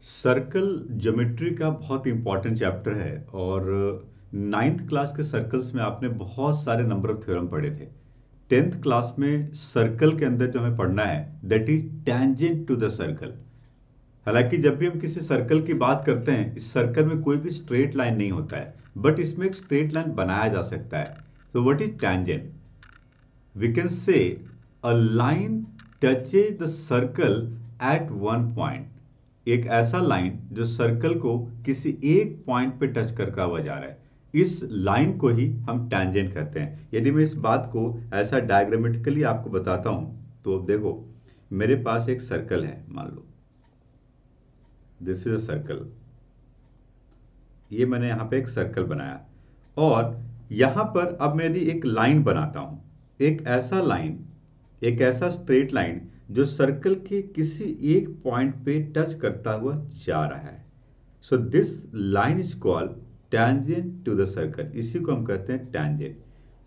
Circle geometry का बहुत important chapter है और नाइन्थ क्लास के सर्कल्स में आपने बहुत सारे नंबर ऑफ थ्योरम पढ़े थे। टेंथ क्लास में सर्कल के अंदर जो हमें पढ़ना है that is tangent to the circle. हालांकि जब भी हम किसी सर्कल की बात करते हैं, इस सर्कल में कोई भी स्ट्रेट लाइन नहीं होता है, बट इसमें एक स्ट्रेट लाइन बनाया जा सकता है। So what is tangent? we can say a line touches the circle at one point। एक ऐसा लाइन जो सर्कल को किसी एक पॉइंट पे टच करता हुआ जा रहा है, इस लाइन को ही हम टेंजेंट कहते हैं। यदि मैं इस बात को ऐसा डायग्रामेटिकली आपको बताता हूं तो देखो, मेरे पास एक सर्कल है, मान लो दिस इज अ सर्कल। ये मैंने यहां पे एक सर्कल बनाया और यहां पर अब मैं यदि एक लाइन बनाता हूं, एक ऐसा लाइन, एक ऐसा स्ट्रेट लाइन जो सर्कल के किसी एक पॉइंट पे टच करता हुआ जा रहा है। So this line is called tangent to the circle. इसी को हम कहते हैं टेंजेंट।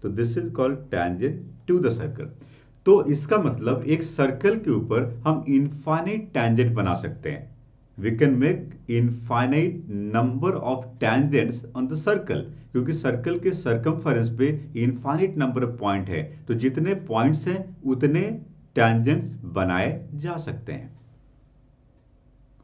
तो this is called tangent to the circle. तो इसका मतलब एक सर्कल के ऊपर हम इनफाइनाइट टेंजेंट बना सकते हैं। we can make infinite number of tangents on the circle, क्योंकि सर्कल के सर्कमफरेंस पे इनफाइनाइट नंबर ऑफ पॉइंट है, तो जितने पॉइंट्स हैं उतने टैंजेंट्स बनाए जा सकते हैं।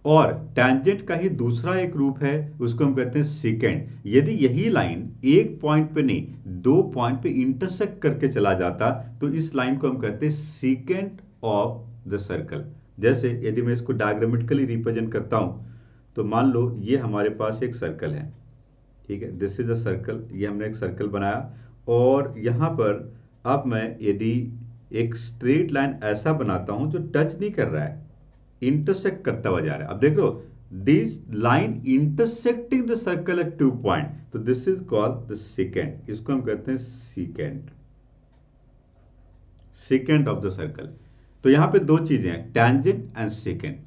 और टैंजेंट का ही दूसरा एक रूप है, उसको हम कहते हैं सीकेंट। यदि यही लाइन एक पॉइंट पे नहीं, दो पॉइंट पे इंटरसेक्ट करके चला जाता तो इस लाइन को हम कहते हैं सीकेंट ऑफ द सर्कल। जैसे यदि मैं इसको डायग्रामेटिकली रिप्रेजेंट करता हूं तो मान लो ये हमारे पास एक सर्कल है, ठीक है, दिस इज अ सर्कल। ये हमने एक सर्कल बनाया और यहां पर अब मैं यदि एक स्ट्रेट लाइन ऐसा बनाता हूं जो टच नहीं कर रहा है, इंटरसेक्ट करता हुआ जा रहा है। अब देख लो, this line intersecting the circle at two point, तो this is called the secant. इसको हम कहते हैं secant, secant of the circle. तो यहां पे दो चीजें हैं, tangent and secant.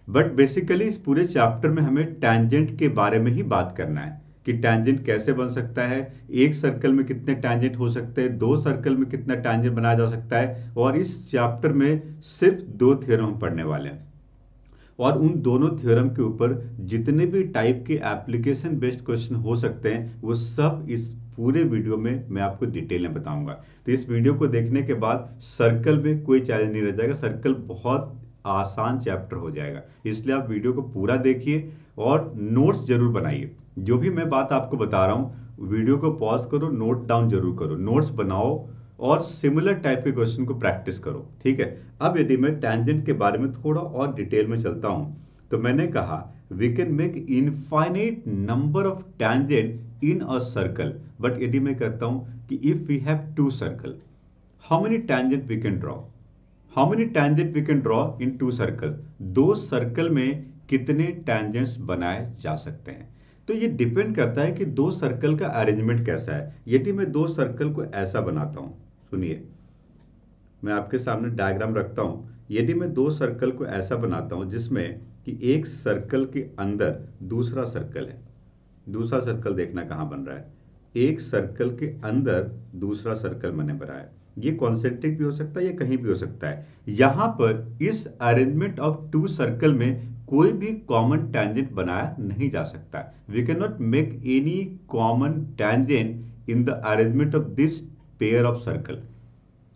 But basically इस पूरे चैप्टर में हमें टैंजेंट के बारे में ही बात करना है कि टैंजेंट कैसे बन सकता है, एक सर्कल में कितने टैंजेंट हो सकते हैं, दो सर्कल में कितना टैंजेंट बनाया जा सकता है। और इस चैप्टर में सिर्फ दो थ्योरम हम पढ़ने वाले हैं और उन दोनों थ्योरम के ऊपर जितने भी टाइप के एप्लीकेशन बेस्ड क्वेश्चन हो सकते हैं वो सब इस पूरे वीडियो में मैं आपको डिटेल में बताऊंगा। तो इस वीडियो को देखने के बाद सर्कल में कोई चैलेंज नहीं रह जाएगा, सर्कल बहुत आसान चैप्टर हो जाएगा। इसलिए आप वीडियो को पूरा देखिए और नोट्स जरूर बनाइए। जो भी मैं बात आपको बता रहा हूँ, वीडियो को पॉज करो, नोट डाउन जरूर करो, नोट्स बनाओ और सिमिलर टाइप के क्वेश्चन को प्रैक्टिस करो, ठीक है। अब यदि मैं टैंजेंट के बारे में थोड़ा और डिटेल में चलता हूं तो मैंने कहा we can make infinite number of tangent in a circle. But यदि मैं कहता हूं कि if we have two circle, how many tangent we can draw, how many tangent we can draw in two circle. दो circle में कितने tangents बनाए जा सकते हैं। तो ये डिपेंड करता है कि दो सर्कल का अरेंजमेंट कैसा है। यदि मैं दो सर्कल को ऐसा बनाता हूं, सुनिए, मैं आपके सामने डायग्राम रखता हूं। यदि मैं दो सर्कल को ऐसा बनाता हूं जिसमें कि एक सर्कल के अंदर दूसरा सर्कल है, दूसरा सर्कल देखना कहां बन रहा है, एक सर्कल के अंदर दूसरा सर्कल मैंने बनाया। ये कॉन्सेंट्रिक भी हो सकता है, ये कहीं भी हो सकता है। यहां पर इस अरेंजमेंट ऑफ टू सर्कल में कोई भी कॉमन टैंजेंट बनाया नहीं जा सकता। We can not make any common tangent in the arrangement of this pair of circle.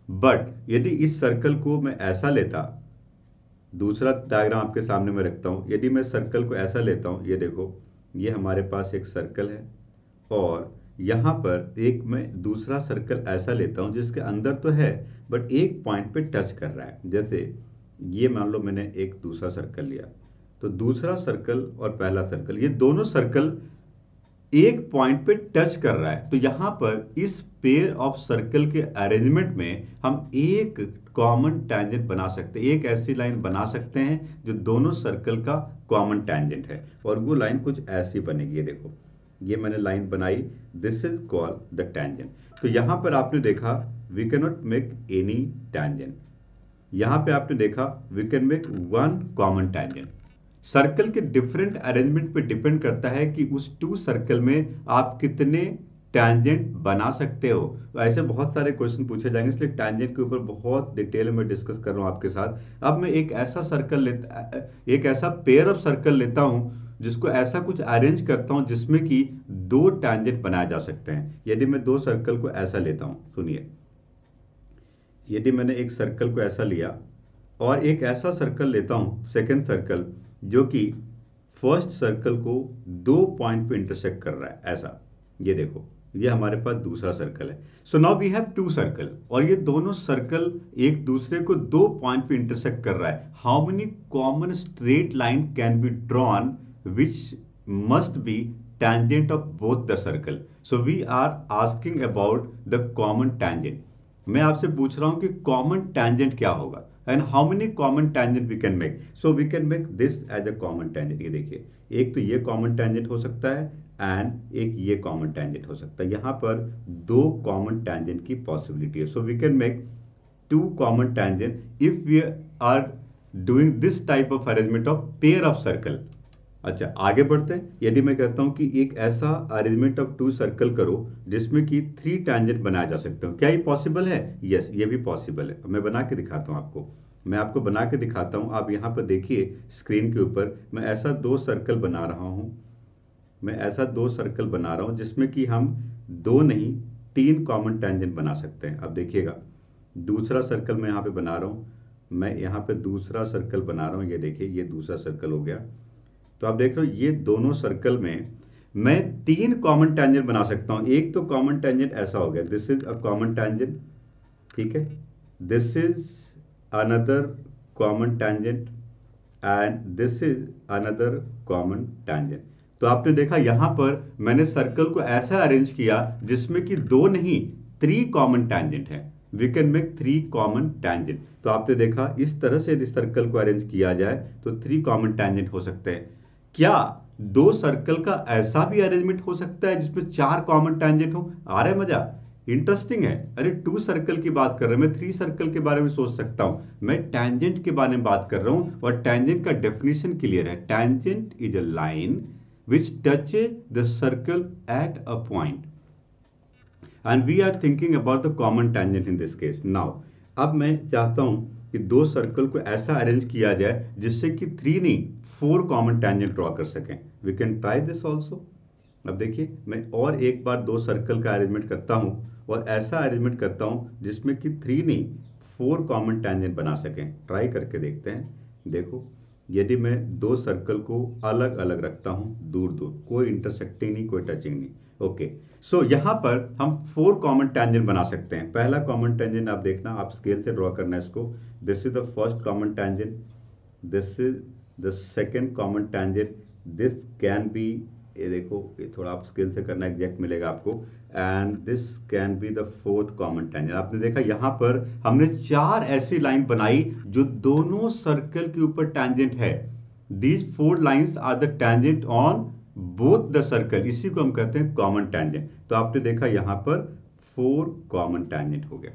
But यदि इस सर्कल को मैं ऐसा लेता, दूसरा डायग्राम आपके सामने मैं रखता हूं, यदि मैं सर्कल को ऐसा लेता हूं, ये देखो, ये हमारे पास एक सर्कल है और यहां पर एक मैं दूसरा सर्कल ऐसा लेता हूं जिसके अंदर तो है बट एक पॉइंट पे टच कर रहा है। जैसे ये मान लो मैंने एक दूसरा सर्कल लिया, तो दूसरा सर्कल और पहला सर्कल, ये दोनों सर्कल एक पॉइंट पे टच कर रहा है। तो यहां पर इस पेयर ऑफ सर्कल के अरेंजमेंट में हम एक कॉमन टैंजेंट बना सकते हैं, एक ऐसी लाइन बना सकते हैं जो दोनों सर्कल का कॉमन टैंजेंट है। और वो लाइन कुछ ऐसी बनेगी, ये देखो, ये मैंने लाइन बनाई, this is called the tangent. तो यहां पर आपने देखा we can not make any tangent, यहां पे आपने देखा we can make one common tangent. Circle के डिफरेंट अरेंजमेंट पे डिपेंड करता है कि उस टू सर्कल में आप कितने टैंजेंट बना सकते हो? तो ऐसे बहुत सारे क्वेश्चन पूछे जाएंगे, इसलिए टैंजेंट के ऊपर बहुत डिटेल में डिस्कस कर रहा हूँ आपके साथ। अब मैं एक ऐसा पेयर ऑफ सर्कल लेता हूँ जिसको ऐसा कुछ अरेंज करता हूँ जिसमें कि दो टैंजेंट बनाए जा सकते हैं। यदि मैं दो सर्कल को ऐसा लेता हूँ, सुनिए, यदि मैंने एक सर्कल को ऐसा लिया और एक ऐसा सर्कल लेता हूं, सेकंड सर्कल, जो कि फर्स्ट सर्कल को दो पॉइंट पे इंटरसेक्ट कर रहा है, ऐसा, ये देखो, ये हमारे पास दूसरा सर्कल है। So now we have two circle, और ये दोनों सर्कल एक दूसरे को दो पॉइंट पे इंटरसेक्ट कर रहा है। How many common straight line can be drawn which must be tangent of both the circle? So we are asking about the common tangent. मैं आपसे पूछ रहा हूं कि कॉमन टैंजेंट क्या होगा, and how many common tangent we can make. So we can make this as a common tangent. ये देखिए, एक तो ये कॉमन टैंजेंट हो सकता है एंड एक ये कॉमन टैंजेंट हो सकता है। यहां पर दो कॉमन टैंजेंट की पॉसिबिलिटी है। So we can make two common tangent if we are doing this type of arrangement of pair of circle. अच्छा, आगे बढ़ते हैं। यदि मैं कहता हूं कि एक ऐसा अरेंजमेंट ऑफ टू सर्कल करो जिसमें कि थ्री टैंजेंट बनाए जा सकते हो, क्या ये पॉसिबल है? यस, ये भी पॉसिबल है। मैं बना के दिखाता हूं आपको। मैं आपको बना के दिखाता हूं। आप यहां पर देखिए स्क्रीन के ऊपर, मैं ऐसा दो सर्कल बना रहा हूं। मैं ऐसा दो सर्कल बना रहा हूं जिसमें कि हम दो नहीं तीन कॉमन टैंजेंट बना सकते हैं। अब देखिएगा, दूसरा सर्कल मैं यहाँ पे बना रहा हूँ। मैं यहाँ पे दूसरा सर्कल बना रहा हूँ। ये देखिए, ये दूसरा सर्कल हो गया। तो आप देख रहे हो, ये दोनों सर्कल में मैं तीन कॉमन टैंजेंट बना सकता हूं। एक तो कॉमन टैंजेंट ऐसा हो गया, this is a common tangent, ठीक है। This is another common tangent and this is another common tangent. तो आपने देखा यहां पर मैंने सर्कल को ऐसा अरेंज किया जिसमें कि दो नहीं थ्री कॉमन टैंजेंट है। We can make three common tangent. तो आपने देखा इस तरह से यदि सर्कल को अरेंज किया जाए तो थ्री कॉमन टैंजेंट हो सकते हैं। क्या दो सर्कल का ऐसा भी अरेंजमेंट हो सकता है जिसमें चार कॉमन टैंजेंट हो? आ रहा है मजा? इंटरेस्टिंग है। अरे टू सर्कल की बात कर रहे हैं, मैं थ्री सर्कल के बारे में सोच सकता हूं। मैं टैंजेंट के बारे में बात कर रहा हूं, और टैंजेंट का डेफिनेशन क्लियर है। Tangent is a line which touches the circle at a point, and we are thinking about the common tangent in this case. Now अब मैं चाहता हूं कि दो सर्कल को ऐसा अरेंज किया जाए जिससे कि थ्री नहीं फोर कॉमन टैंजेंट ड्रॉ कर सकें। We can try this also. अब देखिए, मैं और एक बार दो सर्कल का अरेंजमेंट करता हूं, और ऐसा अरेंजमेंट करता हूं जिसमें कि थ्री नहीं फोर कॉमन टैंजेंट बना सकें। ट्राई करके देखते हैं। देखो, यदि मैं दो सर्कल को अलग अलग रखता हूं, दूर दूर, कोई इंटरसेक्टिंग नहीं, कोई टचिंग नहीं, ओके। सो यहां पर हम फोर कॉमन टैंजेंट बना सकते हैं। पहला कॉमन टैंजेंट आप देखना, आप स्केल से ड्रॉ करना है इसको। This is the first common tangent, this is the second common tangent, this can be, ये देखो, ये थोड़ा आप स्केल से करना, एग्जैक्ट मिलेगा आपको, and this can be the fourth common tangent. आपने देखा यहां पर हमने चार ऐसी लाइन बनाई जो दोनों सर्कल के ऊपर टैंजेंट है। These four lines are the tangent on both the circle, इसी को हम कहते हैं कॉमन टैंजेंट। तो आपने देखा यहां पर फोर कॉमन टैंजेंट हो गया,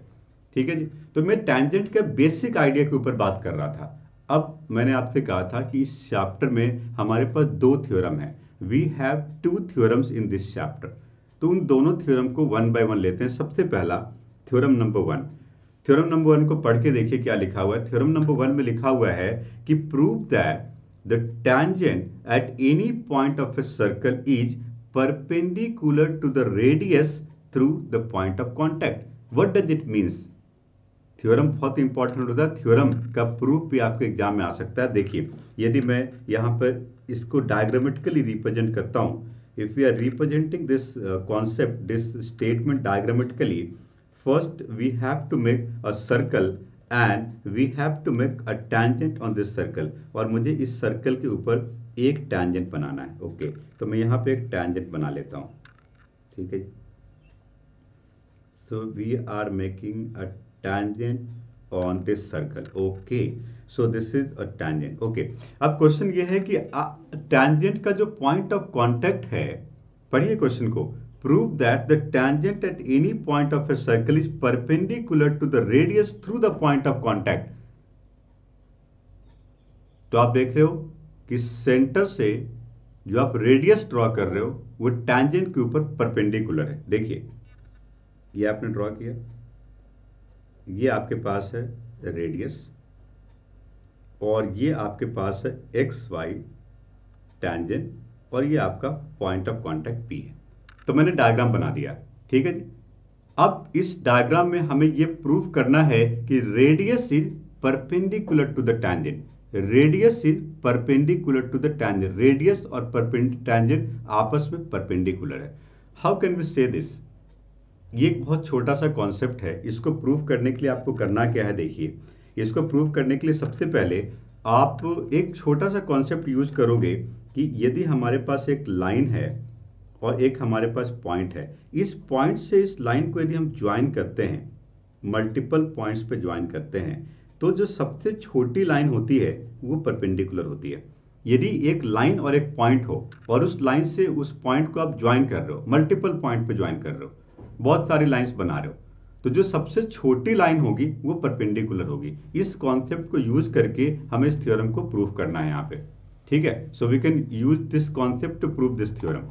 ठीक है जी। तो मैं टैंजेंट के बेसिक आइडिया के ऊपर बात कर रहा था। अब मैंने आपसे कहा था कि इस चैप्टर में हमारे पास दो थ्योरम है। We have two theorems in this chapter. तो उन दोनों थ्योरम को वन बाय वन लेते हैं। सबसे पहला theorem number one. Theorem number one को पढ़ के देखिए क्या लिखा हुआ है। थ्योरम नंबर वन में लिखा हुआ है कि prove that the tangent at any point of a circle is perpendicular to the radius through the point of contact. What does it means? Theorem बहुत इंपॉर्टेंट होता है। थ्योरम का प्रूफ भी आपके एग्जाम में आ सकता है। देखिए, यदि मैं यहाँ पर इसको डायग्रामेटिकली रिप्रेजेंट करता हूँ, if we are representing this concept, this statement diagrammatically, first we have to make a circle and we have to make a tangent on this circle. और मुझे इस सर्कल के ऊपर एक टैंजेंट बनाना है, ओके। तो मैं यहाँ पे एक टैंजेंट बना लेता हूँ, ठीक है। So we are making a tangent on this circle, okay. So this is a tangent, okay. अब क्वेश्चन ये है कि टैंजेंट का जो पॉइंट ऑफ कांटेक्ट है, पढ़िए क्वेश्चन को। Prove that the tangent at any point of a circle is perpendicular to the radius through the point of contact. तो आप देख रहे हो कि सेंटर से जो आप रेडियस ड्रॉ कर रहे हो वो टैंजेंट के ऊपर परपेंडिकुलर है। देखिए ये आपने ड्रॉ किया, ये आपके पास है रेडियस और ये आपके पास है एक्स वाई टैंजेंट और ये आपका पॉइंट ऑफ कांटेक्ट पी है। तो मैंने डायग्राम बना दिया, ठीक है जी। अब इस डायग्राम में हमें ये प्रूव करना है कि radius is perpendicular to the tangent. Radius is perpendicular to the tangent. Radius और टैंजेंट आपस में परपेंडिकुलर है। How can we say this? ये एक बहुत छोटा सा कॉन्सेप्ट है। इसको प्रूव करने के लिए आपको करना क्या है, देखिए इसको प्रूव करने के लिए सबसे पहले आप एक छोटा सा कॉन्सेप्ट यूज करोगे कि यदि हमारे पास एक लाइन है और एक हमारे पास पॉइंट है, इस पॉइंट से इस लाइन को यदि हम ज्वाइन करते हैं, मल्टीपल पॉइंट्स पे ज्वाइन करते हैं, तो जो सबसे छोटी लाइन होती है वो परपेंडिकुलर होती है। यदि एक लाइन और एक पॉइंट हो और उस लाइन से उस पॉइंट को आप ज्वाइन कर रहे हो, मल्टीपल पॉइंट पे ज्वाइन कर रहे हो, बहुत सारी लाइंस बना रहे हो, तो जो सबसे छोटी लाइन होगी वो परपेंडिकुलर होगी। इस कॉन्सेप्ट को यूज करके हमें इस थ्योरम को प्रूव करना है यहाँ पे, ठीक है। So we can use this concept to prove this theorem.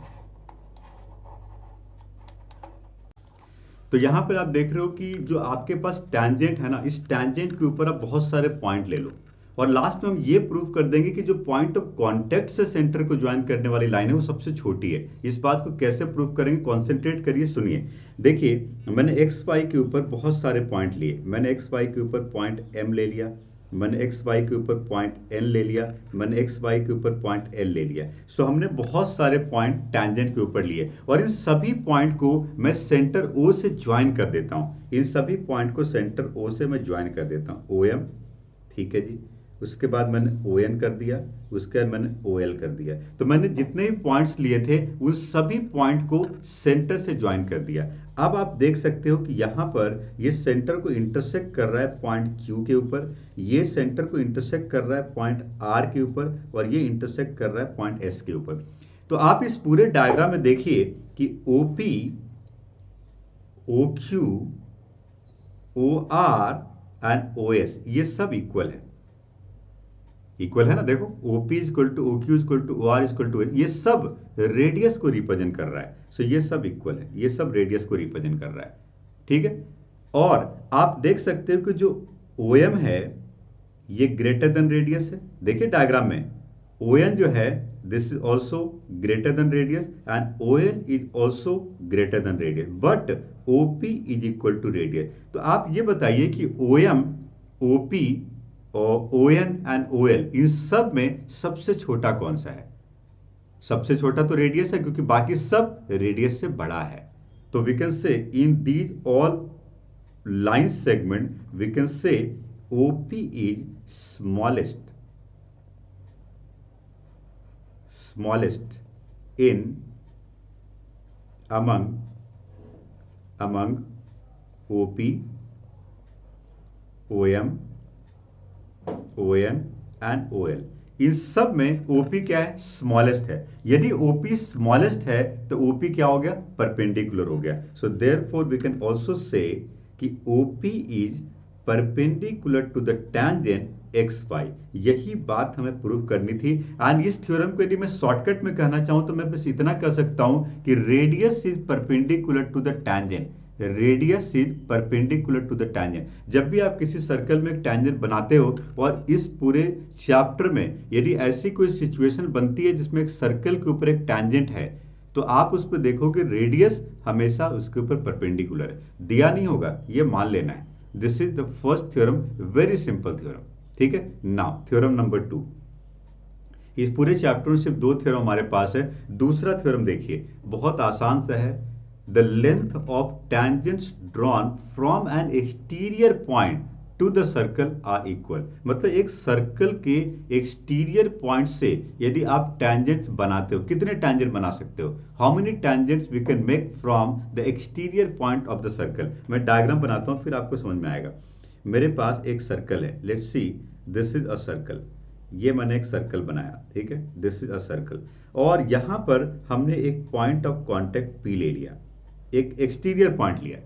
तो यहां पर आप देख रहे हो कि जो आपके पास टैंजेंट है ना, इस टैंजेंट के ऊपर आप बहुत सारे पॉइंट ले लो और लास्ट में हम ये प्रूव कर देंगे कि जो पॉइंट ऑफ कांटेक्ट से सेंटर को ज्वाइन करने वाली लाइन है वो सबसे छोटी है। इस बात को कैसे प्रूव करेंगे, कॉन्सेंट्रेट करिए, सुनिए। देखिए मैंने एक्स वाई के ऊपर बहुत सारे पॉइंट लिए। मैंने एक्स वाई के ऊपर पॉइंट एम ले लिया, मैंने एक्स वाई के ऊपर पॉइंट एन ले लिया, मैंने एक्स वाई के ऊपर पॉइंट एल ले लिया। सो हमने बहुत सारे पॉइंट टैंजेंट के ऊपर लिए और इन सभी पॉइंट को मैं सेंटर ओ से ज्वाइन कर देता हूं। इन सभी पॉइंट को सेंटर ओ से मैं ज्वाइन कर देता हूं, ओ एम, ठीक है जी। उसके बाद मैंने ओ एन कर दिया, उसके बाद मैंने ओ एल कर दिया। तो मैंने जितने भी पॉइंट्स लिए थे उन सभी पॉइंट को सेंटर से ज्वाइन कर दिया। अब आप देख सकते हो कि यहाँ पर ये सेंटर को इंटरसेक्ट कर रहा है पॉइंट क्यू के ऊपर, ये सेंटर को इंटरसेक्ट कर रहा है पॉइंट आर के ऊपर और ये इंटरसेक्ट कर रहा है पॉइंट एस के ऊपर। तो आप इस पूरे डायग्राम में देखिए कि O P, O Q, O R and O S ये सब इक्वल है। इक्वल है ना, देखो OP equal to OQ equal to OR equal to, ये सब रेडियस को रिप्रेजेंट कर रहा है। सो ये सब इक्वल है, ये सब रेडियस को रिप्रेजेंट कर रहा है, ठीक है। और आप देख सकते हो कि जो OM है ये ग्रेटर देन रेडियस है। देखिए डायग्राम में ON जो है this is also greater than radius and OL is also greater than radius, but OP is equal to radius. तो आप ये बताइए कि OM, OP और ON एंड OL इन सब में सबसे छोटा कौन सा है? सबसे छोटा तो रेडियस है क्योंकि बाकी सब रेडियस से बड़ा है। तो we can say in these all line segment we can say OP is smallest in among OP, OM, ON and OL। इन सब में OP क्या है? स्मॉलेस्ट है। यदि OP स्मॉलेस्ट है तो OP क्या हो गया? परपेंडिकुलर हो गया। So therefore we can also say कि OP is perpendicular to the tangent X Y. यही बात हमें प्रूव करनी थी। एंड इस थ्योरम को यदि मैं शॉर्टकट में कहना चाहूं तो मैं बस इतना कह सकता हूं कि radius is perpendicular to the tangent. Radius is perpendicular to the tangent. जब भी आप किसी सर्कल में एक टैंजेंट बनाते हो और इस पूरे चैप्टर में यदि ऐसी कोई सिचुएशन बनती है जिसमें एक सर्कल के ऊपर एक टैंजेंट है तो आप उस पर देखोगे रेडियस हमेशा उसके ऊपर परपेंडिकुलर है। दिया नहीं होगा, ये मान लेना है। This is the first theorem, very simple theorem, ठीक है। Now theorem number 2। इस पूरे चैप्टर में सिर्फ 2 थ्योरम हमारे पास है। दूसरा थ्योरम देखिए, बहुत आसान सा है। The length of tangents drawn from an exterior point to the circle are equal। मतलब एक सर्कल के एक्सटीरियर पॉइंट से यदि आप टैंजेंट्स बनाते हो, कितने टैंजेंट बना सकते हो? How many tangents we can make from the exterior point of the circle. मैं डायग्राम बनाता हूँ फिर आपको समझ में आएगा। मेरे पास एक सर्कल है, let's see this is a circle. ये मैंने एक सर्कल बनाया, ठीक है, दिस इज अ सर्कल। और यहां पर हमने एक पॉइंट ऑफ कॉन्टेक्ट P ले लिया, एक एक्सटीरियर पॉइंट लिया।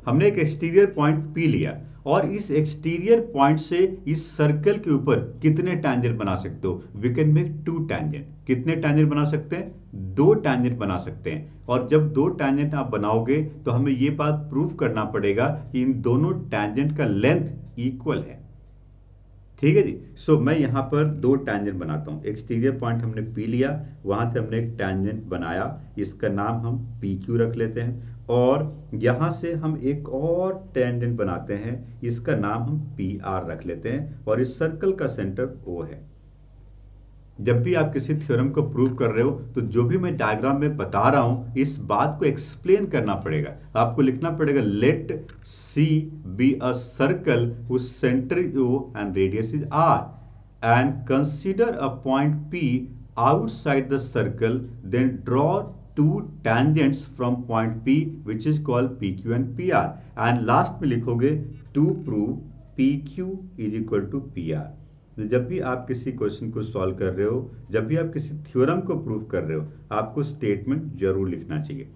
हमने एक एक्सटीरियर पॉइंट P लिया और इस एक्सटीरियर पॉइंट से इस सर्कल के ऊपर कितने टैंजेंट बना सकते हो? We can make 2 tangent. कितने टैंजेंट बना सकते हैं? 2 टैंजेंट बना सकते हैं। और जब 2 टैंजेंट आप बनाओगे तो हमें यह बात प्रूव करना पड़ेगा कि इन दोनों टैंजेंट का लेंथ इक्वल है। ठीक है जी। सो मैं यहां पर 2 टैंजेंट बनाता हूं। एक्सटीरियर पॉइंट हमने पी लिया, वहां से हमने एक टैंजेंट बनाया, इसका नाम हम पी क्यू रख लेते हैं। और यहां से हम एक और टैंजेंट बनाते हैं, इसका नाम हम पी आर रख लेते हैं, और इस सर्कल का सेंटर ओ है। जब भी आप किसी थ्योरम को प्रूव कर रहे हो तो जो भी मैं डायग्राम में बता रहा हूं, इस बात को एक्सप्लेन करना पड़ेगा। आपको लिखना पड़ेगा let C be a circle whose center is O and radius is R, and consider a point P outside the circle, then draw 2 tangents from point P which is called PQ and PR, and last में लिखोगे to prove PQ is equal to PR। जब भी आप किसी question को solve कर रहे हो, जब भी आप किसी थ्योरम को प्रूव कर रहे हो, आपको स्टेटमेंट जरूर लिखना चाहिए।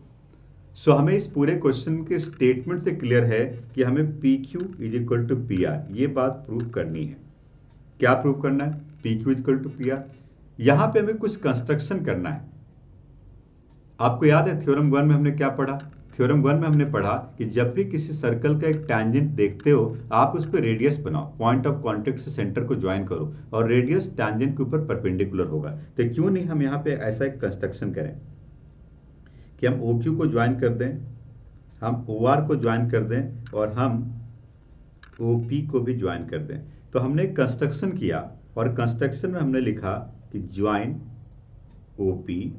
सो हमें इस पूरे क्वेश्चन के स्टेटमेंट से क्लियर है कि हमें P Q is equal to P R, ये बात प्रूव करनी है। क्या प्रूव करना है? P Q is equal to P R. यहां पे हमें कुछ कंस्ट्रक्शन करना है। आपको याद है थ्योरम 1 में हमने क्या पढ़ा? थ्योरम 1 में हमने पढ़ा कि जब भी किसी सर्कल का एक टैंजेंट देखते हो, आप उस पर रेडियस बनाओ, पॉइंट ऑफ कांटेक्ट से सेंटर को ज्वाइन करो, और रेडियस टैंजेंट के ऊपर परपेंडिकुलर होगा। तो क्यों नहीं हम यहाँ पे ऐसा एक कंस्ट्रक्शन करें कि हम ओ क्यू को ज्वाइन कर दें, हम ओ आर को ज्वाइन कर दें, और हम ओ पी को भी ज्वाइन कर दें। तो हमने एक कंस्ट्रक्शन किया, और कंस्ट्रक्शन में हमने लिखा कि join O P,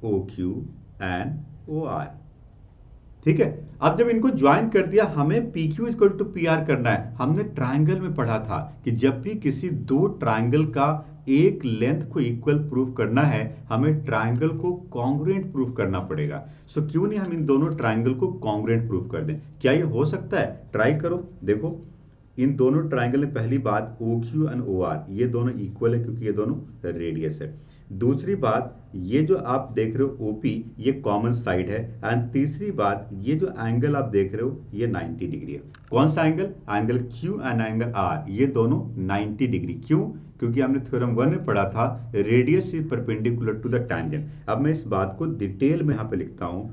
O Q and O R. ठीक है। अब जब इनको ज्वाइन कर दिया, हमें P Q equal to P R करना है। हमने ट्राइंगल में पढ़ा था कि जब भी किसी 2 ट्राइंगल का एक लेंथ को इक्वल प्रूव करना है, हमें ट्राइंगल को कॉन्ग्रुएंट प्रूव करना पड़ेगा। सो क्यों नहीं हम इन दोनों ट्राइंगल को कॉन्ग्रुएंट प्रूव कर दें? क्या ये हो सकता है? ट्राई करो, देखो। इन दोनों ट्राइंगल में पहली बात O Q and O R, ये दोनों इक्वल है क्योंकि ये दोनों रेडियस है। दूसरी बात, ये जो आप देख रहे हो ओपी, ये कॉमन साइड है। एंड तीसरी बात, ये जो एंगल आप देख रहे हो ये 90 डिग्री है। कौन सा angle? Angle Q and angle R, ये दोनों 90 डिग्री। क्यों? क्योंकि हमने थ्योरम 1 में पढ़ा था radius is perpendicular to the tangent. अब मैं इस बात को डिटेल में यहां पे लिखता हूं।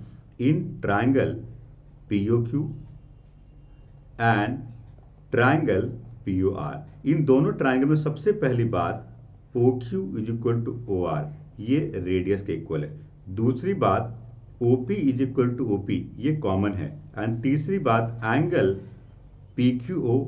In triangle POQ and triangle POR, इन दोनों ट्राइंगल में सबसे पहली बात O Q is equal to O R, ये रेडियस के इक्वल है। दूसरी बात O P is equal to O P, ये कॉमन है। एंड तीसरी बात angle P Q O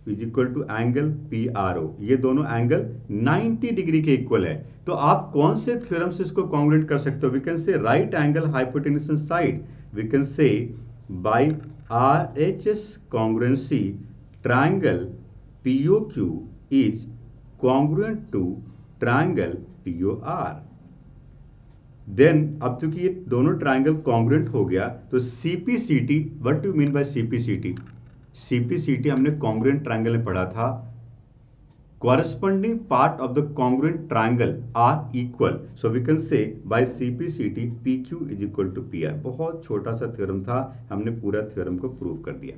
is equal to angle P R O, ये दोनों एंगल 90 डिग्री के इक्वल है। तो आप कौन से थ्योरम से इसको कॉन्ग्रुएंट कर सकते हो? We can say right angle hypotenuse side, we can say by RHS congruency triangle POQ is congruent to triangle POR। Then अब चूंकि ये दोनों ट्राइंगल कॉन्ग्रुएंट हो गया, तो CPCT, what do mean by CPCT? CPCT हमने कॉन्ग्रुएंट ट्राइंगल में पढ़ा था, corresponding part of the congruent triangle are equal, so we can say by CPCT PQ is equal to PR। बहुत छोटा सा थ्योरम था, हमने पूरा थ्योरम को प्रूव कर दिया।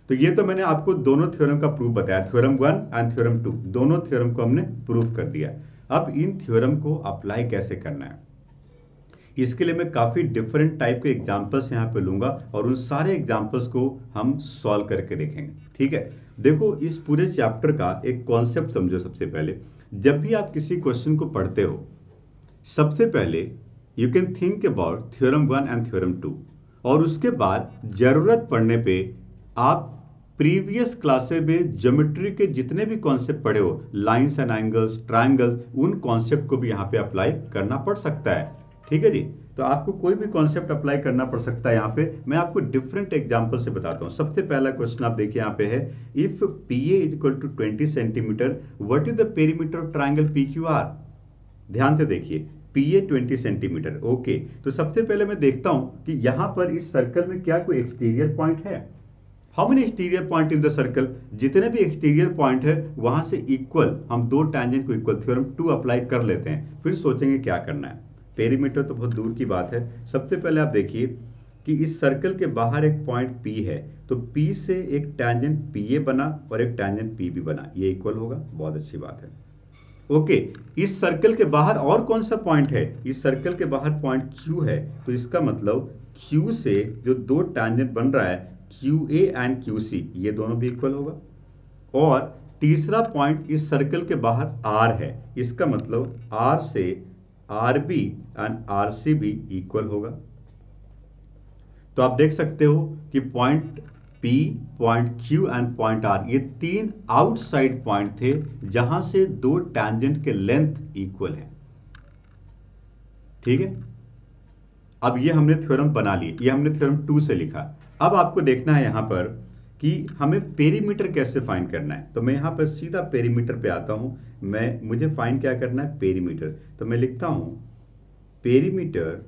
तो ये तो मैंने आपको दोनों थ्योरम का प्रूफ बताया, थ्योरम 1 एंड थ्योरम 2, दोनों थ्योरम को हमने प्रूफ कर दिया। अब इन थ्योरम को अप्लाई कैसे करना है, इसके लिए मैं काफी डिफरेंट टाइप के एग्जांपल्स यहाँ पे लूंगा, और उन सारे एग्जांपल्स को हम सॉल्व करके देखेंगे। ठीक है। देखो, इस पूरे चैप्टर का एक कॉन्सेप्ट समझो। सबसे पहले जब भी आप किसी क्वेश्चन को पढ़ते हो, सबसे पहले you can think about theorem 1 and theorem 2, और उसके बाद जरूरत पड़ने पे आप प्रीवियस क्लासेस में ज्योमेट्री के जितने भी कॉन्सेप्ट पढ़े हो, लाइंस एंड एंगल्स, ट्राइंगल्स, उन कॉन्सेप्ट को भी यहाँ पे अप्लाई करना पड़ सकता है। ठीक है जी। तो आपको कोई भी कॉन्सेप्ट अप्लाई करना पड़ सकता है। यहाँ पे मैं आपको डिफरेंट एग्जांपल से बताता हूँ। सबसे पहला क्वेश्चन आप देखिए यहाँ पे है, if PA is equal to 20 centimetre, what is the perimeter of triangle PQR? ध्यान से देखिए, PA 20 सेंटीमीटर। ओके, तो सबसे पहले मैं देखता हूँ कि यहाँ पर इस सर्कल में क्या कोई एक्सटीरियर पॉइंट है। How many exterior point in the circle? जितने भी एक्सटीरियर पॉइंट है वहां से इक्वल हम 2 टैंजेंट को इक्वल, थ्योरम 2 अप्लाई कर लेते हैं, फिर सोचेंगे क्या करना है। पेरीमीटर तो बहुत दूर की बात है। सबसे पहले आप देखिए, कि इस सर्कल के बाहर एक पॉइंट P है, तो P से एक टेंजेंट PA बना और एक टेंजेंट PB बना, ये इक्वल होगा। बहुत अच्छी बात है। ओके, इस सर्कल के बाहर और कौन सा पॉइंट है? इस सर्कल के बाहर पॉइंट Q है, तो इसका मतलब Q से जो दो टेंजेंट बन रहा है QA एंड QC, ये दोनों भी इक्वल होगा। और तीसरा पॉइंट इस सर्कल के बाहर R है, इसका मतलब R से RB एंड RC भी इक्वल होगा। तो आप देख सकते हो कि point P, point Q and point R, ये तीन आउटसाइड पॉइंट थे जहां से दो टैंजेंट के लेंथ इक्वल है। ठीक है, अब ये हमने थ्योरम बना ली, ये हमने थ्योरम 2 से लिखा। अब आपको देखना है यहां पर कि हमें पेरीमीटर कैसे फाइंड करना है। तो मैं यहां पर सीधा पेरीमीटर पे आता हूं। मुझे फाइंड क्या करना है? पेरीमीटर। तो मैं लिखता हूं perimeter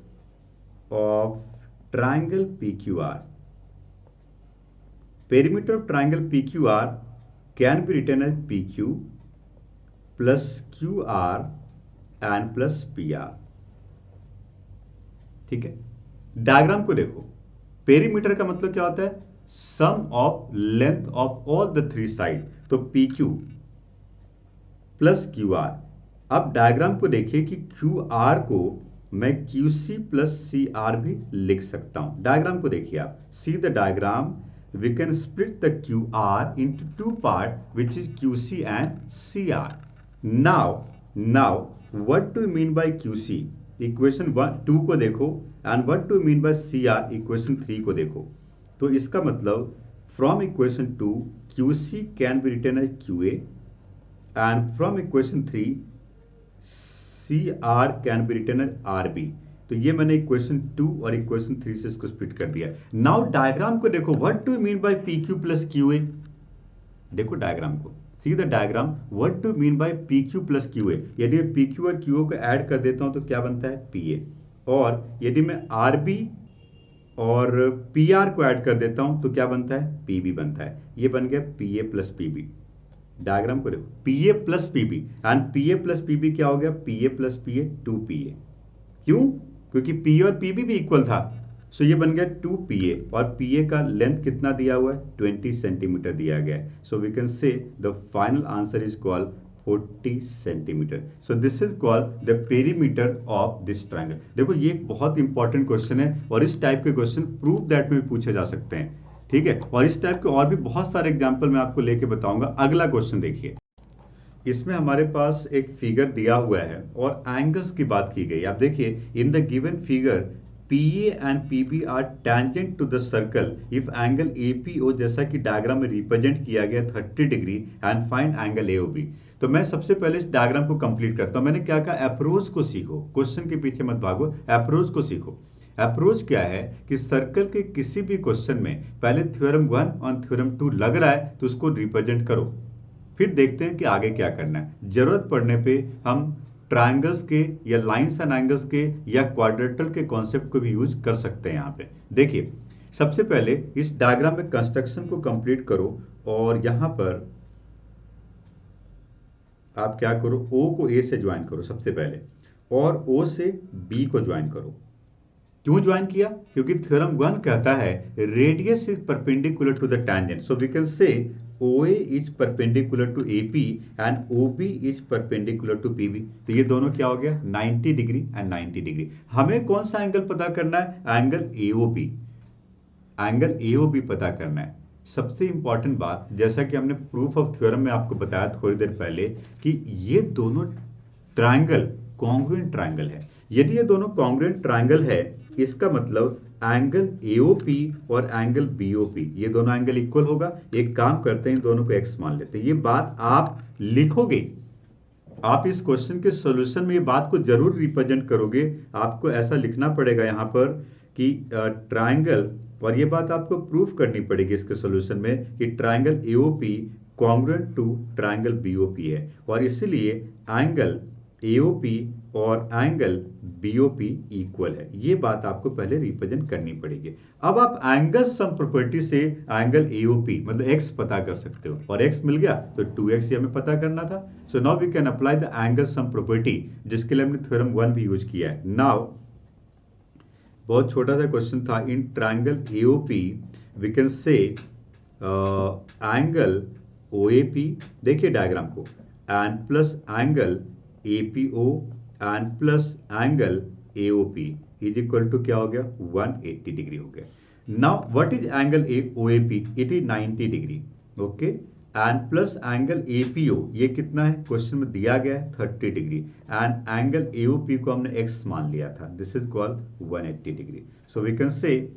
of triangle PQR। Perimeter of triangle PQR can be written as PQ plus QR and plus PR। ठीक है, डायग्राम को देखो। पेरीमीटर का मतलब क्या होता है? Sum of length of all the three side, तो PQ प्लस QR। अब डायग्राम को देखिए कि QR को मैं QC प्लस CR भी लिख सकता हूं। डायग्राम को देखिए आप, सी the diagram, we can split the QR into two parts, which is QC and CR। Now, what do you mean by QC? Equation 2 को देखो, and what do you mean by CR? Equation 3 को देखो। तो इसका मतलब from equation 2 QC can be written as QA, and from equation 3 CR can be written as RB। तो ये मैंने इक्वेशन 2 और इक्वेशन 3 से इसको स्प्लिट कर दिया। नाउ डायग्राम को देखो, what do you mean by PQ plus QA? देखो डायग्राम को, सी the diagram, what do mean by PQ plus QA? यदि मैं PQ और QO को ऐड कर देता हूं तो क्या बनता है? PA। और यदि मैं RB और PR को ऐड कर देता हूं तो क्या बनता है? PB बनता है। ये बन गया PA प्लस PB। डायग्राम को देखो, PA plus PB, and PA plus PB क्या हो गया? PA plus PA 2PA। क्यों? क्योंकि P और PB भी इक्वल था। सो ये बन गया 2PA, और PA का लेंथ कितना दिया हुआ है? 20 सेंटीमीटर दिया गया है। So we can say the final answer is called 40 centimetre. So this is called the perimeter of this triangle. देखो ये एक बहुत इंपॉर्टेंट क्वेश्चन है, और इस टाइप के क्वेश्चन प्रूफ दैट में भी पूछे जा सकते हैं। ठीक है, और इस टाइप के और भी बहुत सारे एग्जाम्पल मैं आपको लेके बताऊंगा। अगला क्वेश्चन देखिए, इसमें हमारे पास एक फिगर दिया हुआ है और एंगल्स की बात की गई। आप देखिए, in the given figure PA and PB are tangent to the circle if angle APO, जैसा कि डायग्राम में रिप्रेजेंट किया गया 30 degree, and find angle AOB। तो मैं सबसे पहले इस डायग्राम को कंप्लीट करता हूं। मैंने क्या कहा? अप्रोच को सीखो, क्वेश्चन के पीछे मत भागो, अप्रोच को सीखो। अप्रोच क्या है कि सर्कल के किसी भी क्वेश्चन में पहले थ्योरम 1 और थ्योरम 2 लग रहा है तो उसको रिप्रेजेंट करो, फिर देखते हैं कि आगे क्या करना है। जरूरत पड़ने पे हम ट्रायंगल्स के या लाइंस एंड एंगल्स के या क्वाड्रेटल के कॉन्सेप्ट को भी यूज कर सकते हैं। यहाँ पे देखिए, सबसे पहले इस डायग्राम में कंस्ट्रक्शन को कंप्लीट करो, और यहां पर आप क्या करो? O को A से ज्वाइन करो सबसे पहले, और O से B को ज्वाइन करो। क्यों ज्वाइन किया? क्योंकि थ्योरम 1 कहता है radius is perpendicular to the tangent. So we can say OA is perpendicular to AP and OB is perpendicular to PB। तो ये दोनों क्या हो गया? 90 डिग्री एंड 90 डिग्री। हमें कौन सा एंगल पता करना है? Angle AOB। एंगल AOB पता करना है। सबसे इंपॉर्टेंट बात, जैसा कि हमने प्रूफ ऑफ थ्योरम में आपको बताया थोड़ी देर पहले, कि ये दोनों ट्रायंगल कॉन्ग्रुएंट ट्रायंगल है। यदि ये दोनों कॉन्ग्रुएंट ट्रायंगल है, इसका मतलब एंगल AOP और एंगल BOP, ये दोनों एंगल इक्वल होगा। एक काम करते हैं, इन दोनों को x मान लेते हैं। ये बात आप लिखोगे, आप इस क्वेश्चन के सॉल्यूशन में ये बात को जरूर रिप्रेजेंट करोगे। आपको ऐसा लिखना पड़ेगा यहाँ पर कि ट्रायंगल, और ये बात आपको प्रूफ करनी पड़ेगी इसके सॉल्यूशन में कि triangle AOP congruent to triangle BOP है, और इसीलिए एंगल AOP और एंगल BOP इक्वल है। ये बात आपको पहले रिप्रेजेंट करनी पड़ेगी। अब आप एंगल सम प्रॉपर्टी से एंगल AOP मतलब x पता कर सकते हो, और x मिल गया तो 2x हमें पता करना था। So now we can apply the angle sum property, जिसके लिए हमने थ्योरम 1 भी यूज किया है। नाउ बहुत छोटा सा क्वेश्चन था। In triangle AOP we can say angle OAP, देखिए डायग्राम को, and plus angle APO and plus angle AOP is equal to क्या हो गया, 180 डिग्री हो गया। Now what is angle OAP, it is 90 degree, okay. And plus angle APO ये कितना है, क्वेश्चन में दिया गया है 30 डिग्री, एंड एंगल एओपी को हमने एक्स मान लिया था, this is called 180 degree. So we can say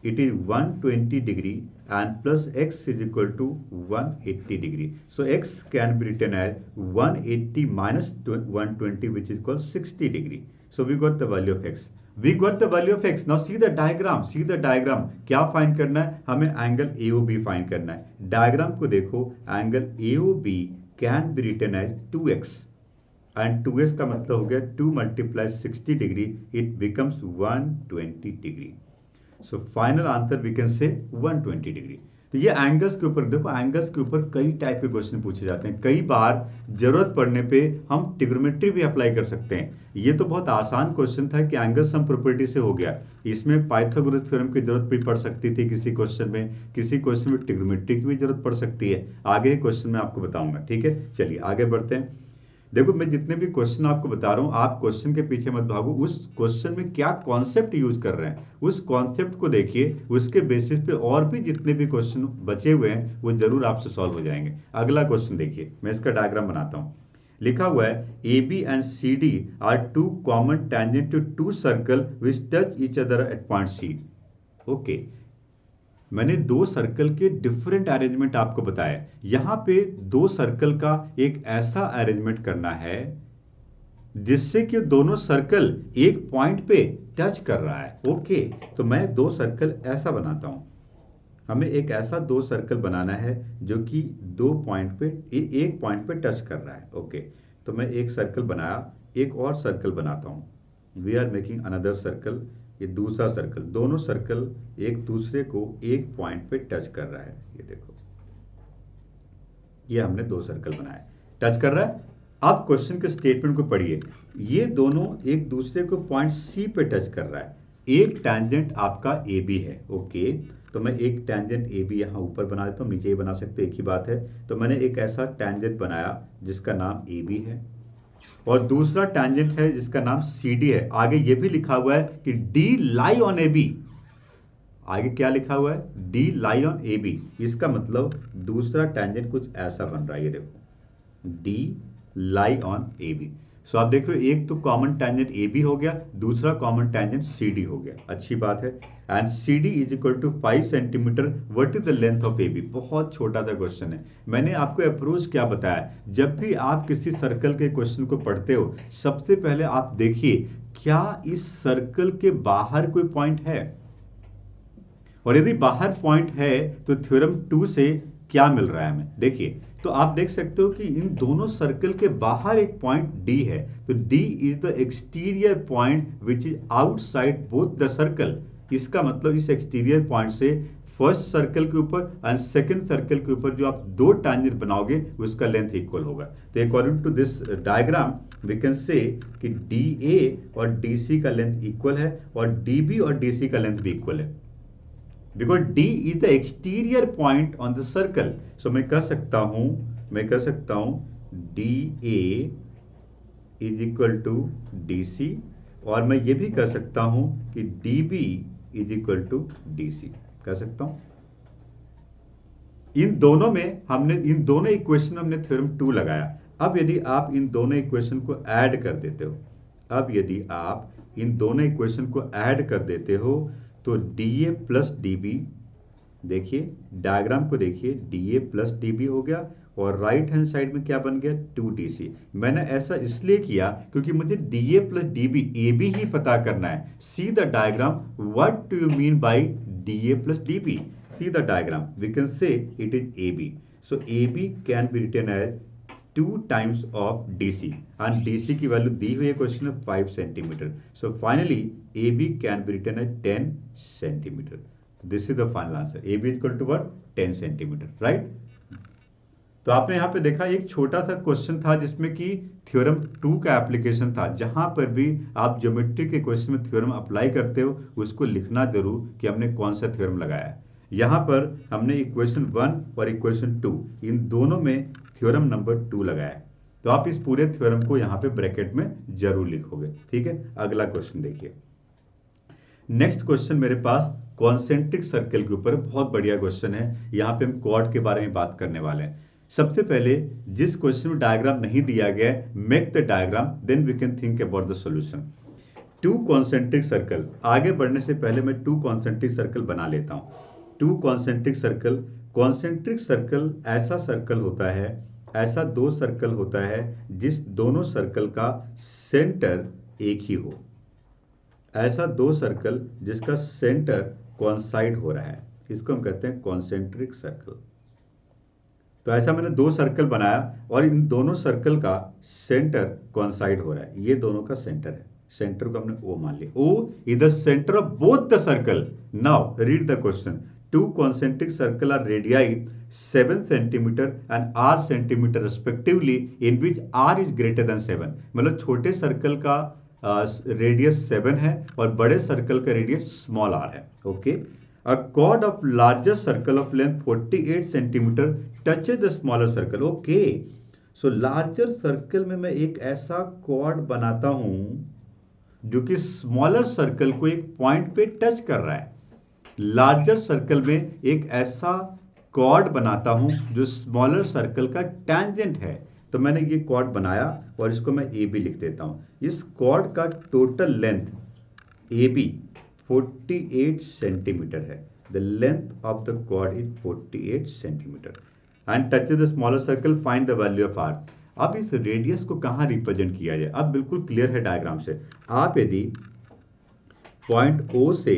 it is 120 degree and plus x is equal to 180 degree. So x can be written as 180 minus 120, which is called 60 degree. So we got the value of x. We got the value of x. Now see the diagram. See the diagram. क्या find करना है हमें, angle AOB find करना है। Diagram को देखो, angle AOB can be written as 2x and 2x का मतलब हो गया 2 multiply 60 degree, it becomes 120 degree. So final answer we can say 120 degree. तो ये एंगल्स के ऊपर देखो, एंगल्स के ऊपर कई टाइप के क्वेश्चन पूछे जाते हैं। कई बार जरूरत पड़ने पे हम ट्रिग्नोमेट्री भी अप्लाई कर सकते हैं। ये तो बहुत आसान क्वेश्चन था कि एंगल सम प्रॉपर्टी से हो गया, इसमें पाइथागोरस थ्योरम की जरूरत भी पड़ सकती थी किसी क्वेश्चन में, किसी क्वेश्चन में ट्रिग्नोमेट्री की भी जरूरत पड़ सकती है। आगे क्वेश्चन में आपको बताऊंगा, ठीक है। चलिए आगे बढ़ते हैं। देखो मैं जितने भी क्वेश्चन आपको बता रहा हूं, आप क्वेश्चन के पीछे मत भागो, उस क्वेश्चन में क्या कॉन्सेप्ट यूज कर रहे हैं उस कॉन्सेप्ट को देखिए, उसके बेसिस पे और भी जितने भी क्वेश्चन बचे हुए हैं वो जरूर आपसे सॉल्व हो जाएंगे। अगला क्वेश्चन देखिए, मैं इसका डायग्राम बनाता हूं। लिखा हुआ है A B and C D are two common tangent to two circle which touch each other at point C. Okay, मैंने दो सर्कल के डिफरेंट अरेंजमेंट आपको बताया। यहां पे दो सर्कल का एक ऐसा अरेंजमेंट करना है जिससे कि दोनों सर्कल एक पॉइंट पे टच कर रहा है। ओके, तो मैं दो सर्कल ऐसा बनाता हूं। हमें एक ऐसा दो सर्कल बनाना है जो कि दो पॉइंट पे एक पॉइंट पे टच कर रहा है। ओके, तो मैं एक सर्कल बनाया, एक और सर्कल बनाता हूं। We are making another circle, ये दूसरा सर्कल, दोनों सर्कल एक दूसरे को एक पॉइंट पे टच कर रहा है। ये देखो, ये हमने दो सर्कल बनाए, टच कर रहा है। अब क्वेश्चन के स्टेटमेंट को पढ़िए, ये दोनों एक दूसरे को पॉइंट सी पे टच कर रहा है। एक टैंजेंट आपका ए बी है। ओके, तो मैं एक टैंजेंट ए बी यहां ऊपर बना देता हूं, नीचे ही बना सकते, एक ही बात है। तो मैंने एक ऐसा टैंजेंट बनाया जिसका नाम ए बी है, और दूसरा टैंजेंट है जिसका नाम सी डी है। आगे ये भी लिखा हुआ है कि D lie on A B. आगे क्या लिखा हुआ है, D lie on A B. इसका मतलब दूसरा टैंजेंट कुछ ऐसा बन रहा है, ये देखो, D lie on A B. So आप देख रहे हो, एक तो कॉमन टैंजेंट ए बी हो गया, दूसरा कॉमन टैंजेंट सी डी हो गया। अच्छी बात है। And C D is equal to 5 centimetre, what is the length of A B. बहुत छोटा सा क्वेश्चन है। मैंने आपको अप्रोच क्या बताया, जब भी आप किसी सर्कल के क्वेश्चन को पढ़ते हो, सबसे पहले आप देखिए क्या इस सर्कल के बाहर कोई पॉइंट है, और यदि बाहर पॉइंट है तो थ्योरम 2 से क्या मिल रहा है हमें। देखिए, तो आप देख सकते हो कि इन दोनों सर्कल के बाहर एक पॉइंट डी है, तो D is the exterior point which is outside both the circle. इसका मतलब इस एक्सटीरियर पॉइंट से फर्स्ट सर्कल के ऊपर एंड सेकंड सर्कल के ऊपर जो आप दो टैंजेंट बनाओगे उसका लेंथ इक्वल होगा। तो according to this diagram we can say कि डी ए और डी सी का लेंथ इक्वल है, और डी बी और डी सी का लेंथ भी इक्वल है, because D is the exterior point on the circle. So मैं कह सकता हूं DA is equal to DC, और मैं ये भी कह सकता हूं कि DB is equal to DC कह सकता हूं। इन दोनों इक्वेशन हमने थ्योरम 2 लगाया। अब यदि आप इन दोनों इक्वेशन को ऐड कर देते हो, तो D A plus D B, देखिए डायग्राम को देखिए, D A plus D B हो गया, और राइट हैंड साइड में क्या बन गया, 2DC। मैंने ऐसा इसलिए किया क्योंकि मुझे D A plus D B A B ही पता करना है। See the diagram, what do you mean by D A plus D B. See the diagram, we can say it is A B. So A B can be written as 2 times of DC, and DC की value दी हुई है question में 5 centimetre. So finally AB can be written as 10 centimetre. This is the final answer. AB is equal to what, 10 centimetre, right. तो आपने यहाँ पे देखा एक छोटा सा क्वेश्चन था जिसमें कि थ्योरम 2 का एप्लीकेशन था। जहां पर भी आप ज्योमेट्री के क्वेश्चन में थ्योरम अप्लाई करते हो उसको लिखना जरूर कि हमने कौन सा थ्योरम लगाया है। यहाँ पर हमने इक्वेशन 1 और इक्वेशन 2 इन दोनों में थ्योरम नंबर 2 लगाया है। तो आप इस पूरे थ्योरम को यहाँ पे ब्रैकेट में जरूर लिखोगे। ठीक है, अगला क्वेश्चन देखिए। नेक्स्ट क्वेश्चन मेरे पास कॉन्सेंट्रिक सर्कल के ऊपर बहुत बढ़िया क्वेश्चन है। यहाँ पे हम कॉर्ड के बारे में बात करने वाले हैं। सबसे पहले जिस क्वेश्चन में डायग्राम नहीं दिया गया है, make the diagram, then we can think about the solution. Two concentric circle, आगे बढ़ने से पहले मैं टू कॉन्सेंट्रिक सर्कल बना लेता हूं। To concentric circle, concentric circle ऐसा सर्कल होता है, ऐसा दो सर्कल होता है जिस दोनों सर्कल का सेंटर एक ही हो। ऐसा दो सर्कल जिसका सेंटर कॉन्साइड हो रहा है, इसको हम कहते हैं कॉन्सेंट्रिक सर्कल। तो ऐसा मैंने दो सर्कल बनाया और इन दोनों सर्कल का सेंटर कॉन्साइड हो रहा है। ये दोनों का सेंटर है, सेंटर को हमने O मान लिया। O is the centre of both the circle. Now read the question. Two concentric circle are radii 7 centimetre and R centimetre respectively in which R is greater than 7। मतलब छोटे circle का radius 7 है और बड़े circle का radius small r है। Okay, A chord of larger circle of length 48 centimeter touches the smaller circle. Okay, so larger circle में मैं एक ऐसा chord बनाता हूं जो कि स्मॉलर सर्कल को एक पॉइंट पे टच कर रहा है। लार्जर सर्कल में एक ऐसा कॉर्ड बनाता हूं जो स्मॉलर सर्कल का टेंजेंट है। तो मैंने ये कॉर्ड बनाया और इसको मैं ए बी लिख देता हूं। इस कॉर्ड का total length A B 48 centimetre है। The length of the chord is 48 centimetre and touches the smaller circle. Find the value of r. अब इस रेडियस को कहाँ रिप्रेजेंट किया जाए? अब बिल्कुल क्लियर है डायग्राम से। आप यदि पॉइंट O से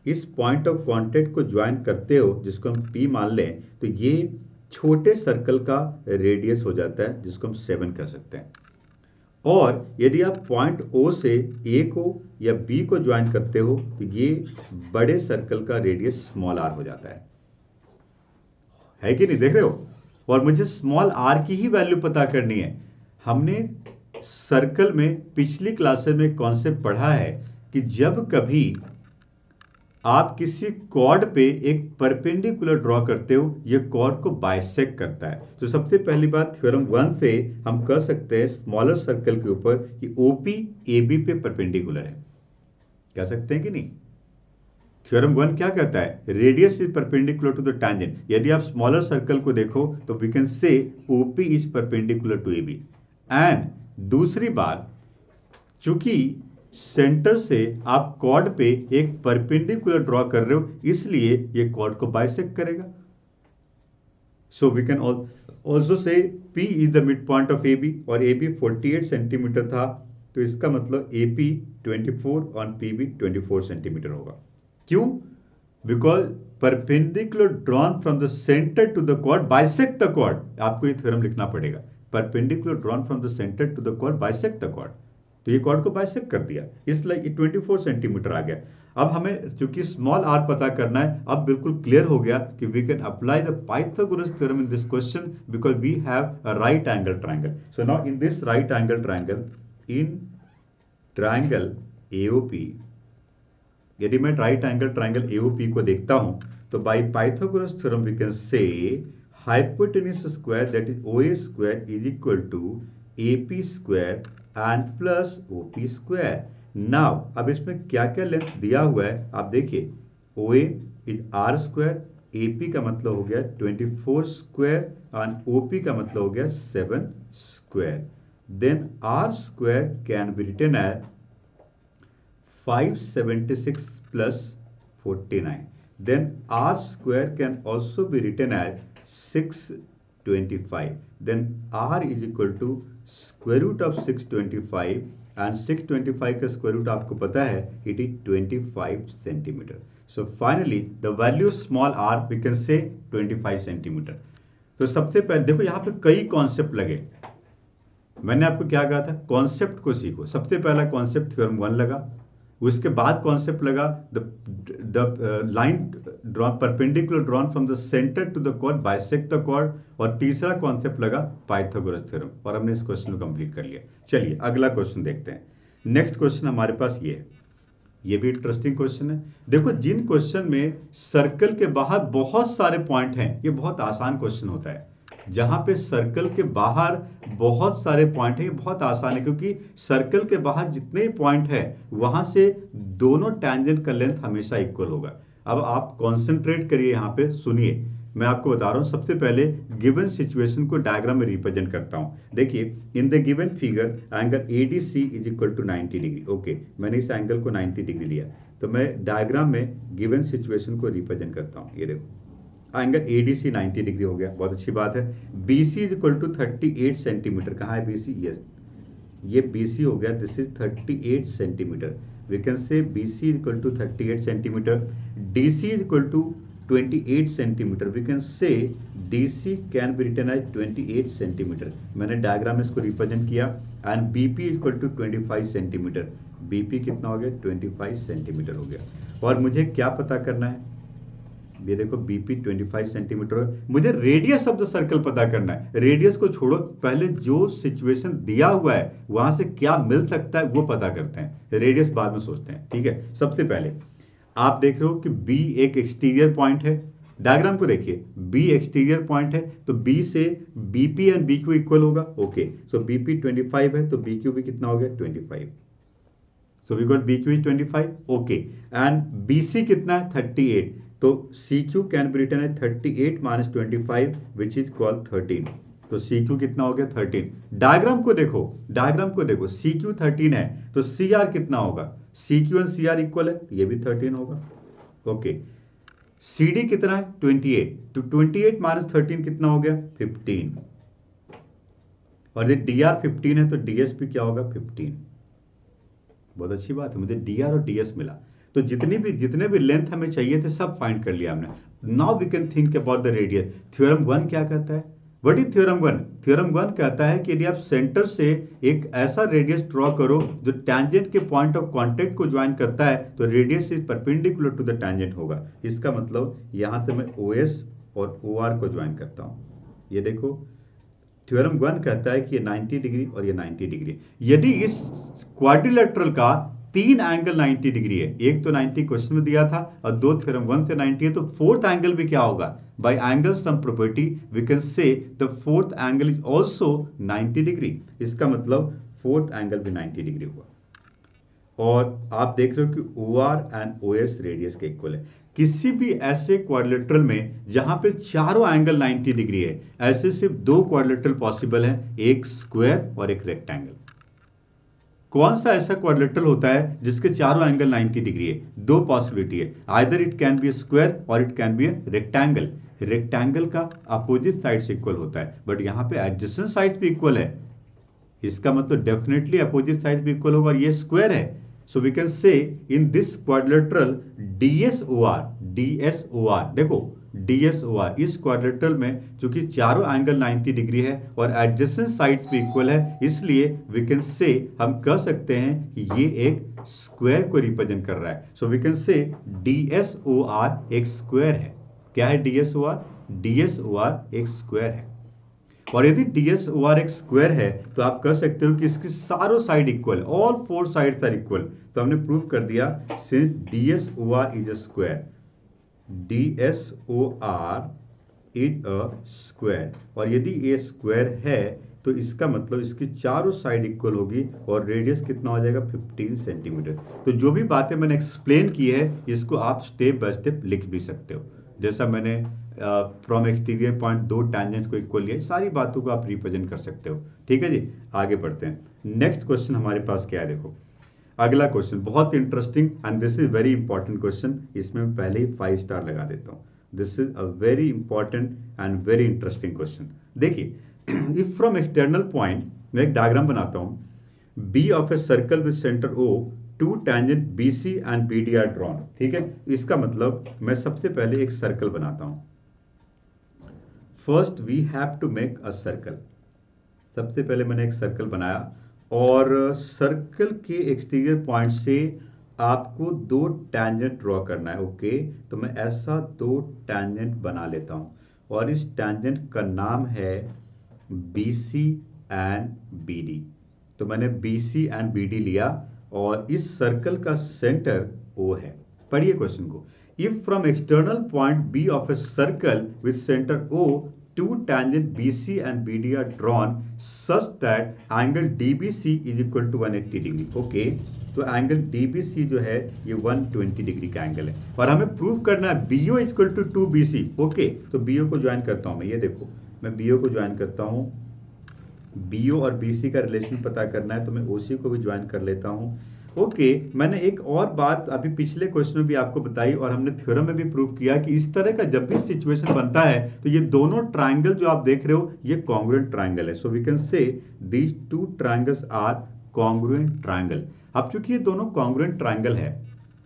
इस पॉइंट ऑफ कांटेक्ट को ज्वाइन करते हो, जिसको हम P मान लें, तो ये छोटे सर्कल का रेडियस हो जाता है जिसको हम 7 कह सकते हैं। और यदि आप पॉइंट O से A को या B को ज्वाइन करते हो तो ये बड़े सर्कल का रेडियस स्मॉल r हो जाता है कि नहीं? देख रहे हो? और मुझे स्मॉल r की ही वैल्यू पता करनी है। हमने सर्कल में पिछली क्लासेस में कॉन्सेप्ट पढ़ा है कि जब कभी आप किसी कॉर्ड पे एक परपेंडिकुलर ड्रॉ करते हो, ये कॉर्ड को बाइसेक्ट करता है। तो सबसे पहली बात, थ्योरम 1 से हम कह सकते हैं स्मॉलर सर्कल के ऊपर कि OP AB पे परपेंडिकुलर है। कह सकते हैं कि नहीं? थ्योरम 1 क्या कहता है? Radius is perpendicular to the tangent. यदि आप स्मॉलर सर्कल को देखो तो we can say OP is perpendicular to AB। And दूसरी बात, चूंकि सेंटर से आप कॉर्ड पे एक परपेंडिकुलर ड्रॉ कर रहे हो, इसलिए ये कॉर्ड को बाइसेक्ट करेगा। So we can also say P is the mid point of AB और AB 48 सेंटीमीटर था, तो इसका मतलब AP 24 और PB 24 सेंटीमीटर होगा। क्यों? Because perpendicular drawn from the centre to the chord bisect the chord. आपको ये थ्योरम लिखना पड़ेगा, perpendicular drawn from the centre to the chord bisect the chord. तो ये कॉर्ड को बाइसेक्ट कर दिया, इसलिए 24 सेंटीमीटर आ गया। अब हमें चूंकि स्मॉल r पता करना है, अब बिल्कुल क्लियर हो गया कि we can apply the Pythagoras theorem in this question because we have a right angle triangle. So now in this right angle triangle, in triangle AOP, यदि मैं राइट एंगल ट्रायंगल AOP को देखता हूं तो by Pythagoras theorem we can say hypotenuse square that is OA square is equal to AP square and plus OP square. Now अब इसमें क्या क्या लेंथ दिया हुआ है आप देखिए। OA is R square, AP का मतलब हो गया 24 स्क्वायर एंड OP का मतलब हो गया 7 square. Then R square can be written as 576 plus 49। Then R square can also be written as 625। Then R is equal to square root of 625 and 625 का square root आपको पता है it is 25 centimetre. So finally the value small r we can say 25 centimetre. तो सबसे पहले देखो यहाँ पे कई कॉन्सेप्ट लगे। मैंने आपको क्या कहा था? कॉन्सेप्ट को सीखो। सबसे पहला कॉन्सेप्ट थ्योरम 1 लगा, उसके बाद कॉन्सेप्ट लगा the line drawn perpendicular drawn from the centre to the chord bisect the chord, और तीसरा कॉन्सेप्ट लगा पाइथागोरस थ्योरम, और हमने इस क्वेश्चन को कंप्लीट कर लिया। चलिए अगला क्वेश्चन देखते हैं। नेक्स्ट क्वेश्चन हमारे पास ये है, ये भी इंटरेस्टिंग क्वेश्चन है। देखो जिन क्वेश्चन में सर्कल के बाहर बहुत सारे पॉइंट हैं, ये बहुत आसान क्वेश्चन होता है। जहां पे सर्कल के बाहर बहुत सारे पॉइंट हैं, ये बहुत आसान है, क्योंकि सर्कल के बाहर जितने पॉइंट है वहां से दोनों टैंजेंट का लेंथ हमेशा इक्वल होगा। अब आप कॉन्सेंट्रेट करिए, यहाँ पे सुनिए, मैं आपको बता रहा हूं। सबसे पहले गिवन सिचुएशन को डायग्राम में रिप्रेजेंट करता हूं। देखिए in the given figure angle ADC is equal to 90 degree. Okay, मैंने इस एंगल को 90 डिग्री लिया, तो मैं डायग्राम में गिवन सिचुएशन को रिप्रेजेंट करता हूं। ये देखो एंगल ADC 90 डिग्री हो गया, बहुत अच्छी बात है। BC is equal to 38 centimetre. कहाँ है BC? यस, ये BC हो गया, this is 38 centimetre. We can say BC is equal to 38 centimetre. DC is equal to 28 centimetre. We can say DC can be written as 28 centimetre. मैंने diagram में इसको represent किया। And BP is equal to 25 centimetre. BP कितना हो गया? 25 centimetre हो गया। और मुझे क्या पता करना है? ये देखो BP 25 सेंटीमीटर है। मुझे रेडियस ऑफ द सर्कल पता करना है। रेडियस को छोड़ो, पहले जो सिचुएशन दिया हुआ है वहां से क्या मिल सकता है वो पता करते हैं, रेडियस बाद में सोचते हैं। ठीक है, सबसे पहले आप देख रहे हो कि B एक एक्सटीरियर पॉइंट है। डायग्राम को देखिए, B एक्सटीरियर पॉइंट है, तो B से BP एंड BQ इक्वल होगा। ओके, सो BP 25 है, तो BQ भी कितना हो गया? 25। So we got BQ is 25। Okay, and BC कितना है? 38। तो CQ कैन बी रिटन है 38 माइनस 25 विच इज कॉल्ड 13। तो CQ कितना हो गया? 13। डायग्राम को देखो, डायग्राम को देखो, CQ 13 है, तो CR कितना होगा? CQ एंड CR इक्वल है, ये भी 13 होगा। ओके, CD कितना है? 28। तो 28 माइनस 13 कितना हो गया? 15। और ये DR 15 है, तो DS भी क्या होगा? 15। बहुत अच्छी बात है, मुझे DR और DS मिला। तो जितने भी लेंथ हमें चाहिए थे सब फाइंड कर लिया हमने। Now we can think about the radius. Theorem 1 क्या कहता है? What is theorem 1? थ्योरम 1 कहता है कि यदि आप सेंटर से एक ऐसा रेडियस ड्रॉ करो जो टैंजेंट के पॉइंट ऑफ कांटेक्ट को ज्वाइन करता है, तो radius is perpendicular to the tangent होगा। इसका मतलब यहां से मैं OS और OR को ज्वाइन करता हूं। ये देखो, थ्योरम 1 कहता है कि ये 90 डिग्री और ये 90 डिग्री। यदि इस क्वाड्रिलेटरल का 3 एंगल 90 डिग्री है, एक तो 90 क्वेश्चन में दिया था और 2 थ्योरम 1 से 90 है, तो फोर्थ एंगल भी क्या होगा? By angle sum property we can say the fourth angle is also 90 degree. इसका मतलब फोर्थ एंगल भी 90 डिग्री हुआ। और आप देख रहे हो कि OR एंड OS रेडियस के इक्वल है। किसी भी ऐसे क्वाड्रिलेटरल में जहां पे चारों एंगल 90 डिग्री है, ऐसे सिर्फ 2 क्वाड्रिलेटरल पॉसिबल है, एक स्क्वायर और एक रेक्टेंगल। कौन सा ऐसा क्वाड्रिलेटरल होता है जिसके चारों एंगल 90 डिग्री है? 2 पॉसिबिलिटी है, either it can be square और it can be rectangle. Rectangle का अपोजिट साइड्स इक्वल होता है, बट यहाँ पे एडजेसेंट साइड्स भी इक्वल है। इसका मतलब डेफिनेटली अपोजिट साइड्स भी इक्वल होगा, और ये स्क्वायर है। So we can say in this quadrilateral DSOR, DSOR देखो, DSOR इस क्वाड्रिलेटरल में चूंकि चारों एंगल 90 डिग्री है और एडजेसेंट साइड्स भी इक्वल है, इसलिए वी कैन से, हम कह सकते हैं कि ये एक स्क्वायर को रिप्रेजेंट कर रहा है। So we can say DSOR एक स्क्वायर है। क्या है DSOR? DSOR एक स्क्वायर है। और यदि DSOR एक स्क्वायर है तो आप कह सकते हो कि इसकी सारों side equal, all 4 sides are equal. तो हमने प्रूव कर दिया, since DSOR is a square, DSOR is a square, और यदि ये स्क्वायर है तो इसका मतलब इसकी चारों साइड इक्वल होगी और रेडियस कितना हो जाएगा? 15 सेंटीमीटर। तो जो भी बातें मैंने एक्सप्लेन की है, इसको आप स्टेप बाय स्टेप लिख भी सकते हो। जैसा मैंने फ्रॉम एक्सटीरियर पॉइंट 2 टैंजेंट्स को इक्वल लिया, सारी बातों को आप रिप्रेजेंट कर सकते हो। ठीक है जी, आगे बढ़ते हैं। नेक्स्ट क्वेश्चन हमारे पास क्या है? देखो अगला क्वेश्चन बहुत interesting and this is very important question. इसमें मैं पहले ही 5 स्टार लगा देता हूँ। This is a very important and very interesting question. देखिए, इफ फ्रॉम एक्सटर्नल पॉइंट, मैं एक डायग्राम बनाता हूँ, B of a circle with centre O, 2 tangent BC and BD are drawn. ठीक है, इसका मतलब मैं सबसे पहले एक सर्कल बनाता हूं। First we have to make a circle. सबसे पहले मैंने एक सर्कल बनाया और सर्कल के एक्सटीरियर पॉइंट से आपको दो टैंजेंट ड्रॉ करना है। ओके, तो मैं ऐसा दो टैंजेंट बना लेता हूं और इस टैंजेंट का नाम है BC एंड BD। तो मैंने BC एंड BD लिया और इस सर्कल का सेंटर O है। पढ़िए क्वेश्चन को। If from external point B of a circle with centre O two tangent BC and BD are drawn such that angle DBC is equal to 180 degree. Okay, तो angle DBC जो है ये 120 degree का angle है और हमें prove करना है BO equal to 2BC। Okay, तो BO को ज्वाइन करता हूं मैं, ये देखो मैं BO को ज्वाइन करता हूं। BO और BC का रिलेशन पता करना है तो मैं OC को भी ज्वाइन कर लेता हूं। ओके, मैंने एक और बात अभी पिछले क्वेश्चन में भी आपको बताई और हमने थ्योरम में भी प्रूव किया कि इस तरह का जब भी सिचुएशन बनता है तो ये दोनों ट्राइंगल जो आप देख रहे हो ये कॉन्ग्रुएंट ट्राइंगल है। So we can say these two triangles are congruent triangle. अब चूंकि ये दोनों कॉन्ग्रुएंट ट्राइंगल है,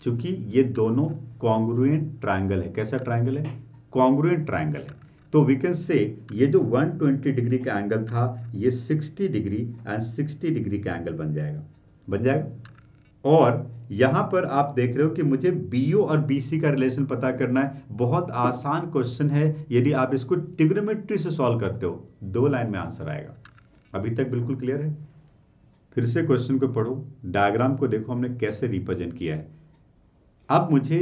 चूंकि ये दोनों कॉन्ग्रुएंट ट्राइंगल है, कैसा ट्राइंगल है? कॉन्ग्रुएंट ट्राइंगल है। तो वी कैन से ये जो 120 डिग्री का एंगल था ये 60 डिग्री एंड 60 डिग्री का एंगल बन जाएगा। और यहां पर आप देख रहे हो कि मुझे BO और BC का रिलेशन पता करना है। बहुत आसान क्वेश्चन है, यदि आप इसको ट्रिग्नोमेट्री से सॉल्व करते हो 2 लाइन में आंसर आएगा। अभी तक बिल्कुल क्लियर है? फिर से क्वेश्चन को पढ़ो, डायग्राम को देखो हमने कैसे रिप्रेजेंट किया है। अब मुझे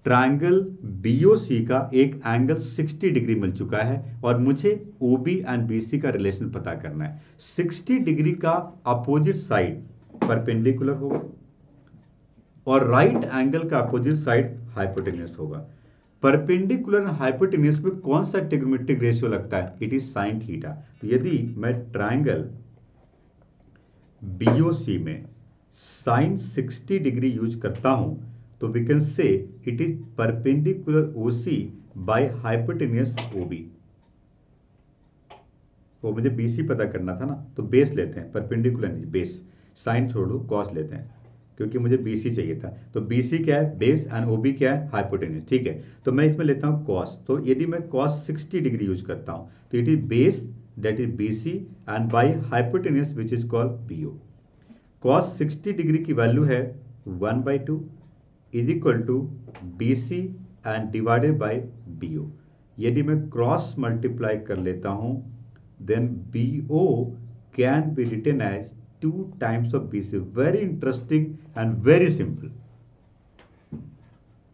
ट्राइंगल BOC का एक एंगल 60 डिग्री मिल चुका है और मुझे OB एंड BC का रिलेशन पता करना है। 60 डिग्री का अपोजिट साइड परपेंडिकुलर होगा और राइट एंगल का अपोजिट साइड हाइपोटेन्यूस होगा। परपेंडिकुलर हाइपोटेन्यूस में कौन सा ट्रिग्नोमेट्रिक रेशियो लगता है? It is sine theta. तो यदि मैं ट्राइंगल BOC में साइन 60 डिग्री यूज करता हूं तो we can say it is perpendicular OC by hypotenuse OB। वो मुझे BC पता करना था ना, तो बेस लेते हैं, परपेंडिकुलर नहीं बेस। साइन छोड़ दो, कॉस लेते हैं क्योंकि मुझे BC चाहिए था। तो BC क्या है? बेस एंड OB क्या है? हाइपोटेन्यूस। ठीक है, तो मैं इसमें लेता हूं कॉस। तो यदि मैं कॉस 60 डिग्री यूज करता हूं तो it is base that is BC and by hypotenuse which is called BO। Cos 60 degree की वैल्यू है 1/2 is equal to BC and divided by BO। यदि मैं क्रॉस मल्टीप्लाई कर लेता हूं then BO can be written as 2 times of BC। Very interesting and very simple.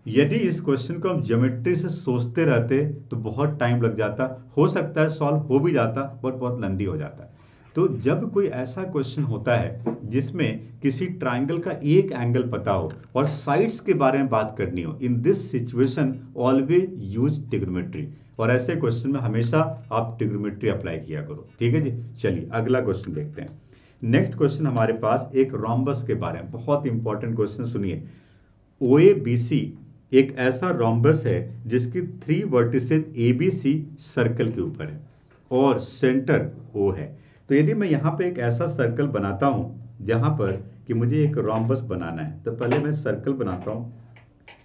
यदि इस question को हम ज्योमेट्री से सोचते रहते तो बहुत टाइम लग जाता, हो सकता है सॉल्व हो भी जाता बट बहुत लंबी हो जाता। तो जब कोई ऐसा क्वेश्चन होता है जिसमें किसी ट्राइंगल का एक एंगल पता हो और साइड्स के बारे में बात करनी हो, in this situation always use trigonometry. और ऐसे क्वेश्चन में हमेशा आप ट्रिग्नोमेट्री अप्लाई किया करो। ठीक है जी, चलिए अगला क्वेश्चन देखते हैं। नेक्स्ट क्वेश्चन हमारे पास एक रोम्बस के बारे में, बहुत इंपॉर्टेंट क्वेश्चन सुनिए। OABC एक ऐसा रोम्बस है जिसकी 3 वर्टिसेस ABC सर्कल के ऊपर है और सेंटर O है। तो यदि मैं यहाँ पे एक ऐसा सर्कल बनाता हूँ जहाँ पर कि मुझे एक रोम्बस बनाना है, तो पहले मैं सर्कल बनाता हूँ।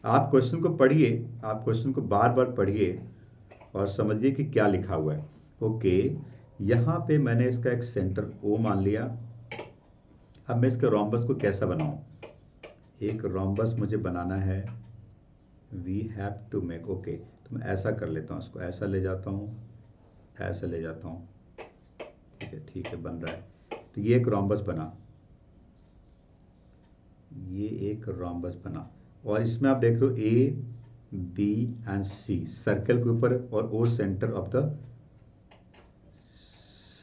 आप क्वेश्चन को पढ़िए, आप क्वेश्चन को बार बार पढ़िए और समझिए कि क्या लिखा हुआ है। ओके, यहाँ पे मैंने इसका एक सेंटर O मान लिया। अब मैं इसके रोम्बस को कैसा बनाऊं? एक रोम्बस मुझे बनाना है, we have to make. Okay, तो मैं ऐसा कर लेता हूँ, इसको ऐसा ले जाता हूँ, ऐसा ले जाता हूँ। ठीक है, बन रहा है। तो ये एक रोम्बस बना, ये एक रोम्बस बना और इसमें आप देख रहे हो A, B and C circle के ऊपर और O centre of the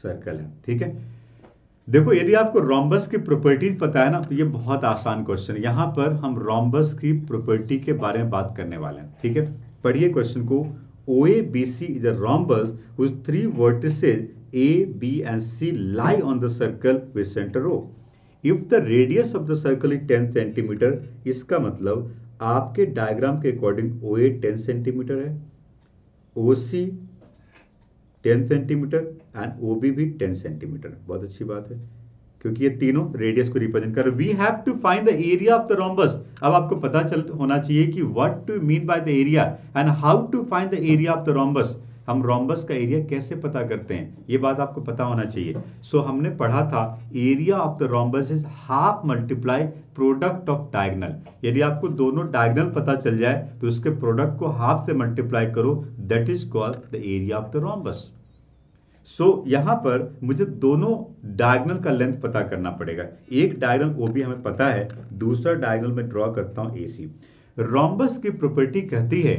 circle है। ठीक है, देखो यदि आपको रोम्बस की प्रॉपर्टीज पता है ना तो ये बहुत आसान क्वेश्चन है। यहां पर हम रोम्बस की प्रॉपर्टी के बारे में बात करने वाले हैं। ठीक है, पढ़िए क्वेश्चन को। OABC is a rhombus which 3 vertices A, B and C lie on the circle with center O. If the radius of the circle is 10 centimetre, इसका मतलब आपके डायग्राम के अकॉर्डिंग OA 10 सेंटीमीटर है, OC 10 सेंटीमीटर एंड OB भी 10 centimetre. बहुत अच्छी बात है क्योंकि ये तीनों रेडियस को रिप्रेजेंट कर रहे हैं। We have to find the area of the rhombus. अब आपको पता चल होना चाहिए कि what to mean by the area and how to find the area of the rhombus. हम रोम्बस का एरिया कैसे पता करते हैं, ये बात आपको पता होना चाहिए। सो हमने पढ़ा था area of the rhombus is half multiply product of diagonal. यदि आपको दोनों डायगनल पता चल जाए तो उसके प्रोडक्ट को हाफ से मल्टीप्लाई करो, that is called the area of the rhombus. So यहां पर मुझे दोनों डायगोनल का लेंथ पता करना पड़ेगा। एक डायगोनल ओबी हमें पता है, दूसरा डायगोनल मैं ड्रॉ करता हूं एसी। रोम्बस की प्रॉपर्टी कहती है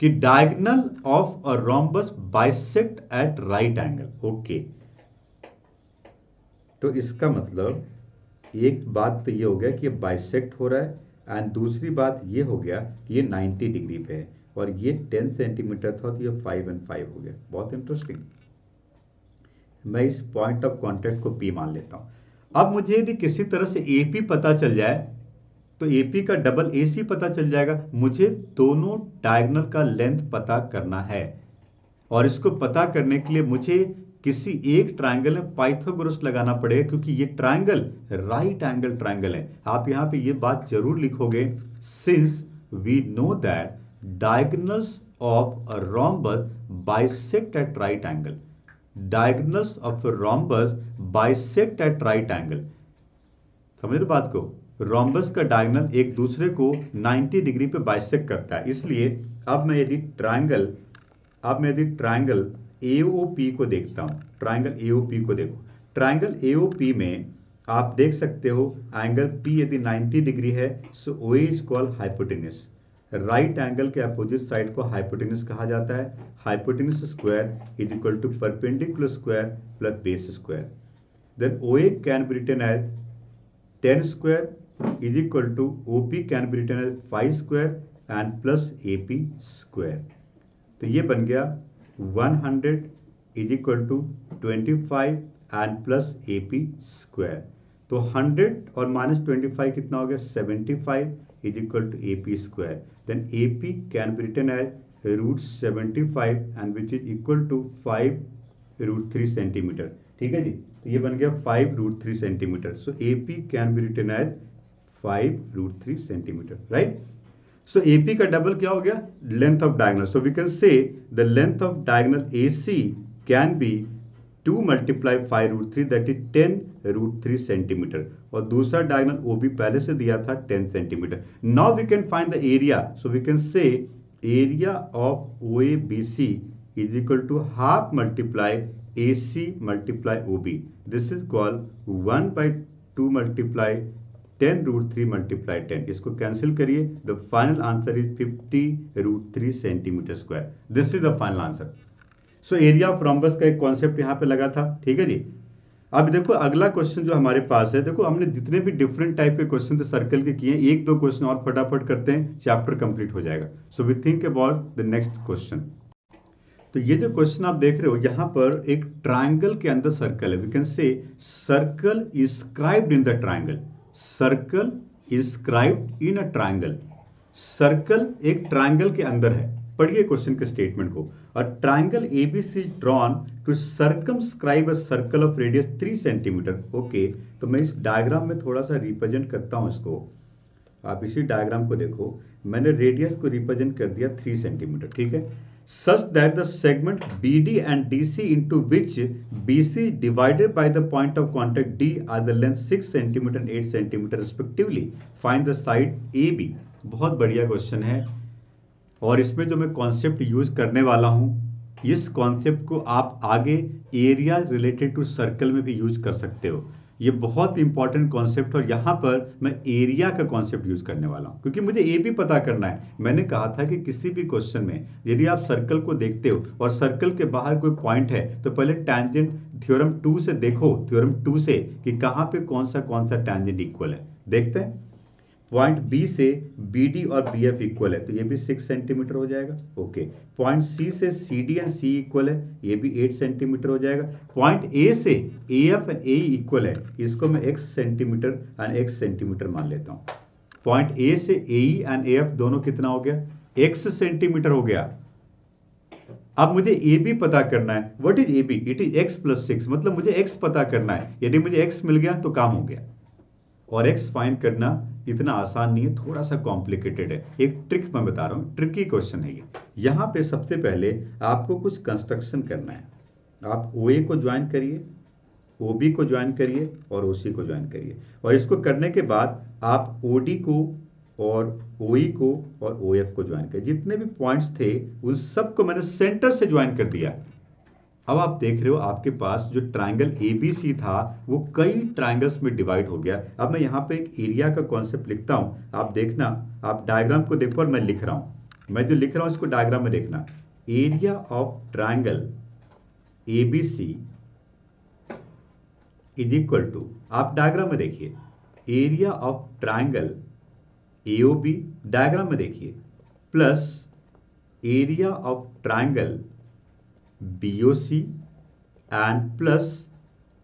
कि diagonal of a rhombus bisect at right angle. Okay, तो इसका मतलब एक बात तो ये हो गया कि ये बाइसेक्ट हो रहा है, एंड दूसरी बात ये हो गया कि ये 90 डिग्री पे है, और ये 10 सेंटीमीटर था तो ये 5 और 5 हो गया। बहुत इंटरेस्टिंग। मैं इस पॉइंट ऑफ कांटेक्ट को पी मान लेता हूं। अब मुझे यदि किसी तरह से एपी पता चल जाए तो एपी का डबल एसी पता चल जाएगा। मुझे दोनों डायगोनल का लेंथ पता करना है, और इसको पता करने के लिए मुझे किसी एक ट्रायंगल में पाइथागोरस लगाना पड़ेगा, क्योंकि ये ट्रायंगल राइट एंगल ट्रायंगल है। आप यहां पे ये बात जरूर लिखोगे, since we know that diagonals of a rhombus bisect at right angle. Diagonals of a rhombus bisect at right angle. समझ रहे बात को? रोम्बस का डायगोनल एक दूसरे को 90 डिग्री पे बाइसेक्ट करता है। इसलिए अब मैं यदि ट्रायंगल एओपी को देखता हूं, ट्रायंगल एओपी को देखो। ट्रायंगल एओपी में आप देख सकते हो एंगल पी यदि 90 डिग्री है, so O is called hypotenuse. Right angle के अपोजिट साइड को हाइपोटेनस कहा जाता है। Hypotenuse square is equal to perpendicular square plus base square. Then OA can be written as 10 square is equal to OP can be written as 5 square and plus AP square। तो ये बन गया 100 is equal to 25 and plus AP square। तो 100 और minus 25 कितना हो गया? 75 is equal to AP square। Then AP can be written as root 75 and which is equal to 5 root 3 centimetre. ठीक है जी, तो ये बन गया 5 root 3 centimetre. So AP can be written as 5 root 3 centimetre, right. So AP का double क्या हो गया? Length of diagonal. So we can say the length of diagonal AC can be 2 multiply 5 root 3 that is 10 root 3 centimetre, और दूसरा diagonal OB पहले से दिया था 10 centimetre. Now we can find the area. So we can say area of OABC is equal to half multiply AC multiply OB. This is called 1 by 2 multiply 10 root 3 multiply 10. इसको cancel करिए। The final answer is 50 root 3 centimetre square. This is the final answer. So area of rhombus का एक concept यहाँ पे लगा था। ठीक है जी। अब देखो अगला क्वेश्चन जो हमारे पास है, देखो हमने जितने भी डिफरेंट टाइप के क्वेश्चन थे सर्कल के किए, एक दो क्वेश्चन और फटाफट करते हैं, चैप्टर कंप्लीट हो जाएगा। So we think about the next question. तो ये जो क्वेश्चन आप देख रहे हो यहाँ पर एक ट्रायंगल के अंदर सर्कल है। We can say circle inscribed in the triangle. Circle inscribed in a triangle. Circle एक ट्रायंगल के अंदर है। पढ़िए क्वेश्चन के स्टेटमेंट को। A triangle ABC drawn to circumscribe a circle of radius 3 centimetre. Okay, तो मैं इस डायग्राम में थोड़ा सा रिप्रेजेंट करता हूं इसको। आप इसी डायग्राम को देखो, मैंने रेडियस को रिप्रेजेंट कर दिया 3 सेंटीमीटर। ठीक है, such that the segment BD and DC into which BC divided by the point of contact D are the length 6 cm and 8 cm respectively. Find the side AB। बहुत बढ़िया question है, और इसमें जो मैं कॉन्सेप्ट यूज करने वाला हूं, इस कॉन्सेप्ट को आप आगे एरिया रिलेटेड टू सर्कल में भी यूज कर सकते हो। ये बहुत इंपॉर्टेंट कॉन्सेप्ट, और यहाँ पर मैं एरिया का कॉन्सेप्ट यूज करने वाला हूँ, क्योंकि मुझे ये भी पता करना है। मैंने कहा था कि किसी भी क्वेश्चन में यदि आप सर्कल को देखते हो और सर्कल के बाहर कोई पॉइंट है, तो पहले टैंजेंट थ्योरम 2 से देखो, थ्योरम 2 से कि कहाँ पे कौन सा टैंजेंट इक्वल है। देखते हैं, पॉइंट बी से BD और BF इक्वल है, तो ये भी 6 सेंटीमीटर हो जाएगा। ओके, पॉइंट सी से CD एंड C इक्वल है, ये भी 8 सेंटीमीटर हो जाएगा। पॉइंट A से AF एंड AE इक्वल है, इसको मैं x centimetre and x centimetre मान लेता हूँ। पॉइंट A से AE एंड AF दोनों कितना हो गया? x सेंटीमीटर हो गया। अब मुझे AB पता करना है। What is AB? It is x plus 6, मतलब मुझे x पता करना है। यदि मुझे x मिल गया तो काम हो गया। और एक्स फाइंड करना इतना आसान नहीं है, थोड़ा सा कॉम्प्लिकेटेड है। एक ट्रिक मैं बता रहा हूँ, ट्रिकी क्वेश्चन है ये। यहाँ पे सबसे पहले आपको कुछ कंस्ट्रक्शन करना है। आप ओ ए को ज्वाइन करिए, ओ बी को ज्वाइन करिए और ओ सी को ज्वाइन करिए, और इसको करने के बाद आप ओ डी को और ओ ई को और ओ एफ को ज्वाइन करिए। जितने भी पॉइंट्स थे उन सबको मैंने सेंटर से ज्वाइन कर दिया। अब आप देख रहे हो आपके पास जो ट्रायंगल ABC था वो कई ट्रायंगल्स में डिवाइड हो गया। अब मैं यहाँ पे एक एरिया का कॉन्सेप्ट लिखता हूँ, आप देखना, आप डायग्राम को देखो और मैं लिख रहा हूँ, मैं जो लिख रहा हूँ इसको डायग्राम में देखना। Area of triangle ABC is equal to, आप डायग्राम में देखिए, area of triangle AOB, diagram में देखिए, plus area of triangle BOC and plus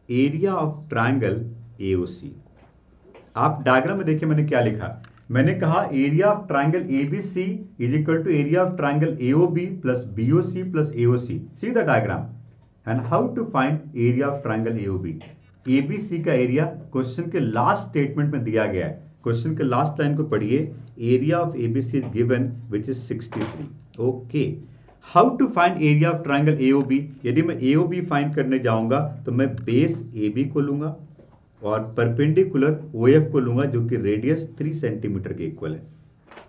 area of triangle AOC। आप डायग्राम में देखिए मैंने क्या लिखा। मैंने कहा area of triangle ABC is equal to area of triangle AOB plus BOC plus AOC। See the diagram and how to find area of triangle AOB। ABC का area question के लास्ट स्टेटमेंट में दिया गया है। Question के last line को पढ़िए, area of ABC is given which is 63। Okay, how to find area of triangle AOB। यदि मैं AOB फाइंड करने जाऊंगा तो मैं बेस AB को लूंगा और परपेंडिकुलर OF को लूंगा जो कि रेडियस 3 सेंटीमीटर के इक्वल है।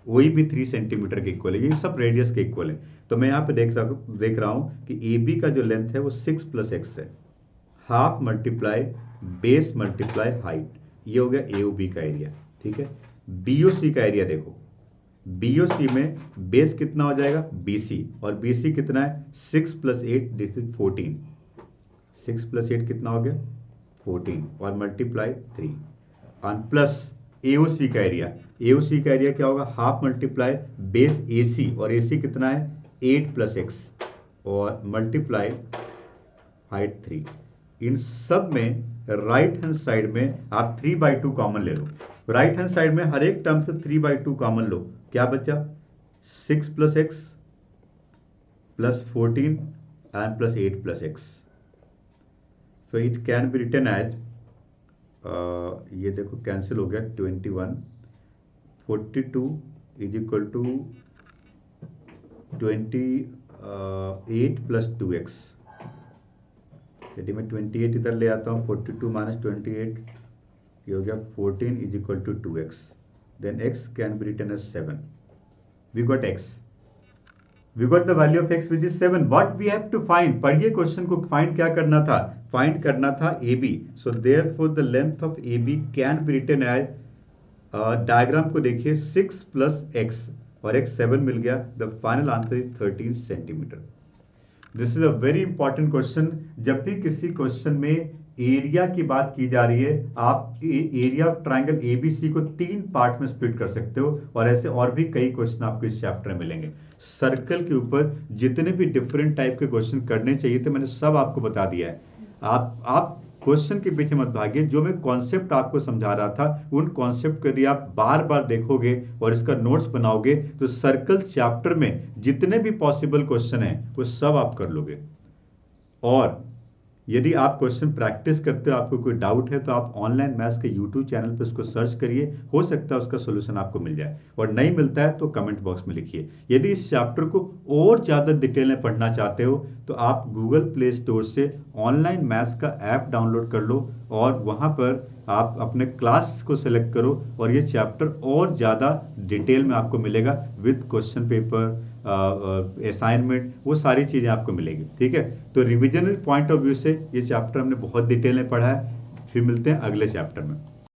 OE भी 3 सेंटीमीटर के इक्वल है, ये सब रेडियस के इक्वल है। तो मैं यहाँ पे देख रहा हूँ कि AB का जो लेंथ है वो 6 + x है, half multiply base multiply height, ये हो गया AOB का एरिया। ठीक है, BOC का एरिया देखो, BOC में बेस कितना हो जाएगा BC, और BC कितना है 6 + 8 दिस इज 14, 6 + 8 कितना हो गया 14 और मल्टीप्लाई 3 और प्लस AOC का एरिया। AOC का एरिया क्या होगा, हाफ मल्टीप्लाई बेस AC, और AC कितना है 8 + x और मल्टीप्लाई हाइट 3। इन सब में राइट हैंड साइड में आप 3/2 कॉमन ले लो। राइट हैंड साइड में हर एक टर्म से 3/2 कॉमन लो, क्या बचा 6 + x plus 14 and plus 8 + x। So it can be written as, ये देखो कैंसिल हो गया 21, 42 इज इक्वल टू 28 + 2x। यदि मैं 28 इधर ले आता हूँ, 42 - 28 ये हो गया 14 is equal to 2x, then x can be written as 7। We got x, we got the value of x which is 7। What we have to find, पढ़िए क्वेश्चन को, फाइंड क्या करना था, फाइंड करना था AB। So therefore the length of AB can be written as, diagram को देखिए 6 + x और x 7 मिल गया, the final answer is 13 centimetre. This is a very important question. जब भी किसी क्वेश्चन में एरिया की बात की जा रही है, आप एरिया ऑफ ट्रायंगल ABC को 3 पार्ट में स्प्लिट कर सकते हो, और ऐसे और भी कई क्वेश्चन आपको इस चैप्टर में मिलेंगे। सर्कल के ऊपर जितने भी डिफरेंट टाइप के क्वेश्चन करने चाहिए थे मैंने सब आपको बता दिया है। आप क्वेश्चन के पीछे मत भागिए, जो मैं कॉन्सेप्ट आपको समझा रहा था उन कॉन्सेप्ट को यदि आप बार बार देखोगे और इसका नोट्स बनाओगे तो सर्कल चैप्टर में जितने भी पॉसिबल क्वेश्चन हैं वो सब आप कर लोगे। और यदि आप क्वेश्चन प्रैक्टिस करते हो, आपको कोई डाउट है तो आप ऑनलाइन मैथ्स के यूट्यूब चैनल पर उसको सर्च करिए, हो सकता है उसका सोल्यूशन आपको मिल जाए, और नहीं मिलता है तो कमेंट बॉक्स में लिखिए। यदि इस चैप्टर को और ज़्यादा डिटेल में पढ़ना चाहते हो तो आप गूगल प्ले स्टोर से ऑनलाइन मैथ्स का ऐप डाउनलोड कर लो, और वहाँ पर आप अपने क्लास को सेलेक्ट करो और ये चैप्टर और ज़्यादा डिटेल में आपको मिलेगा विद क्वेश्चन पेपर, असाइनमेंट, वो सारी चीज़ें आपको मिलेगी। ठीक है, तो रिविजनल पॉइंट ऑफ व्यू से ये चैप्टर हमने बहुत डिटेल में पढ़ा है। फिर मिलते हैं अगले चैप्टर में।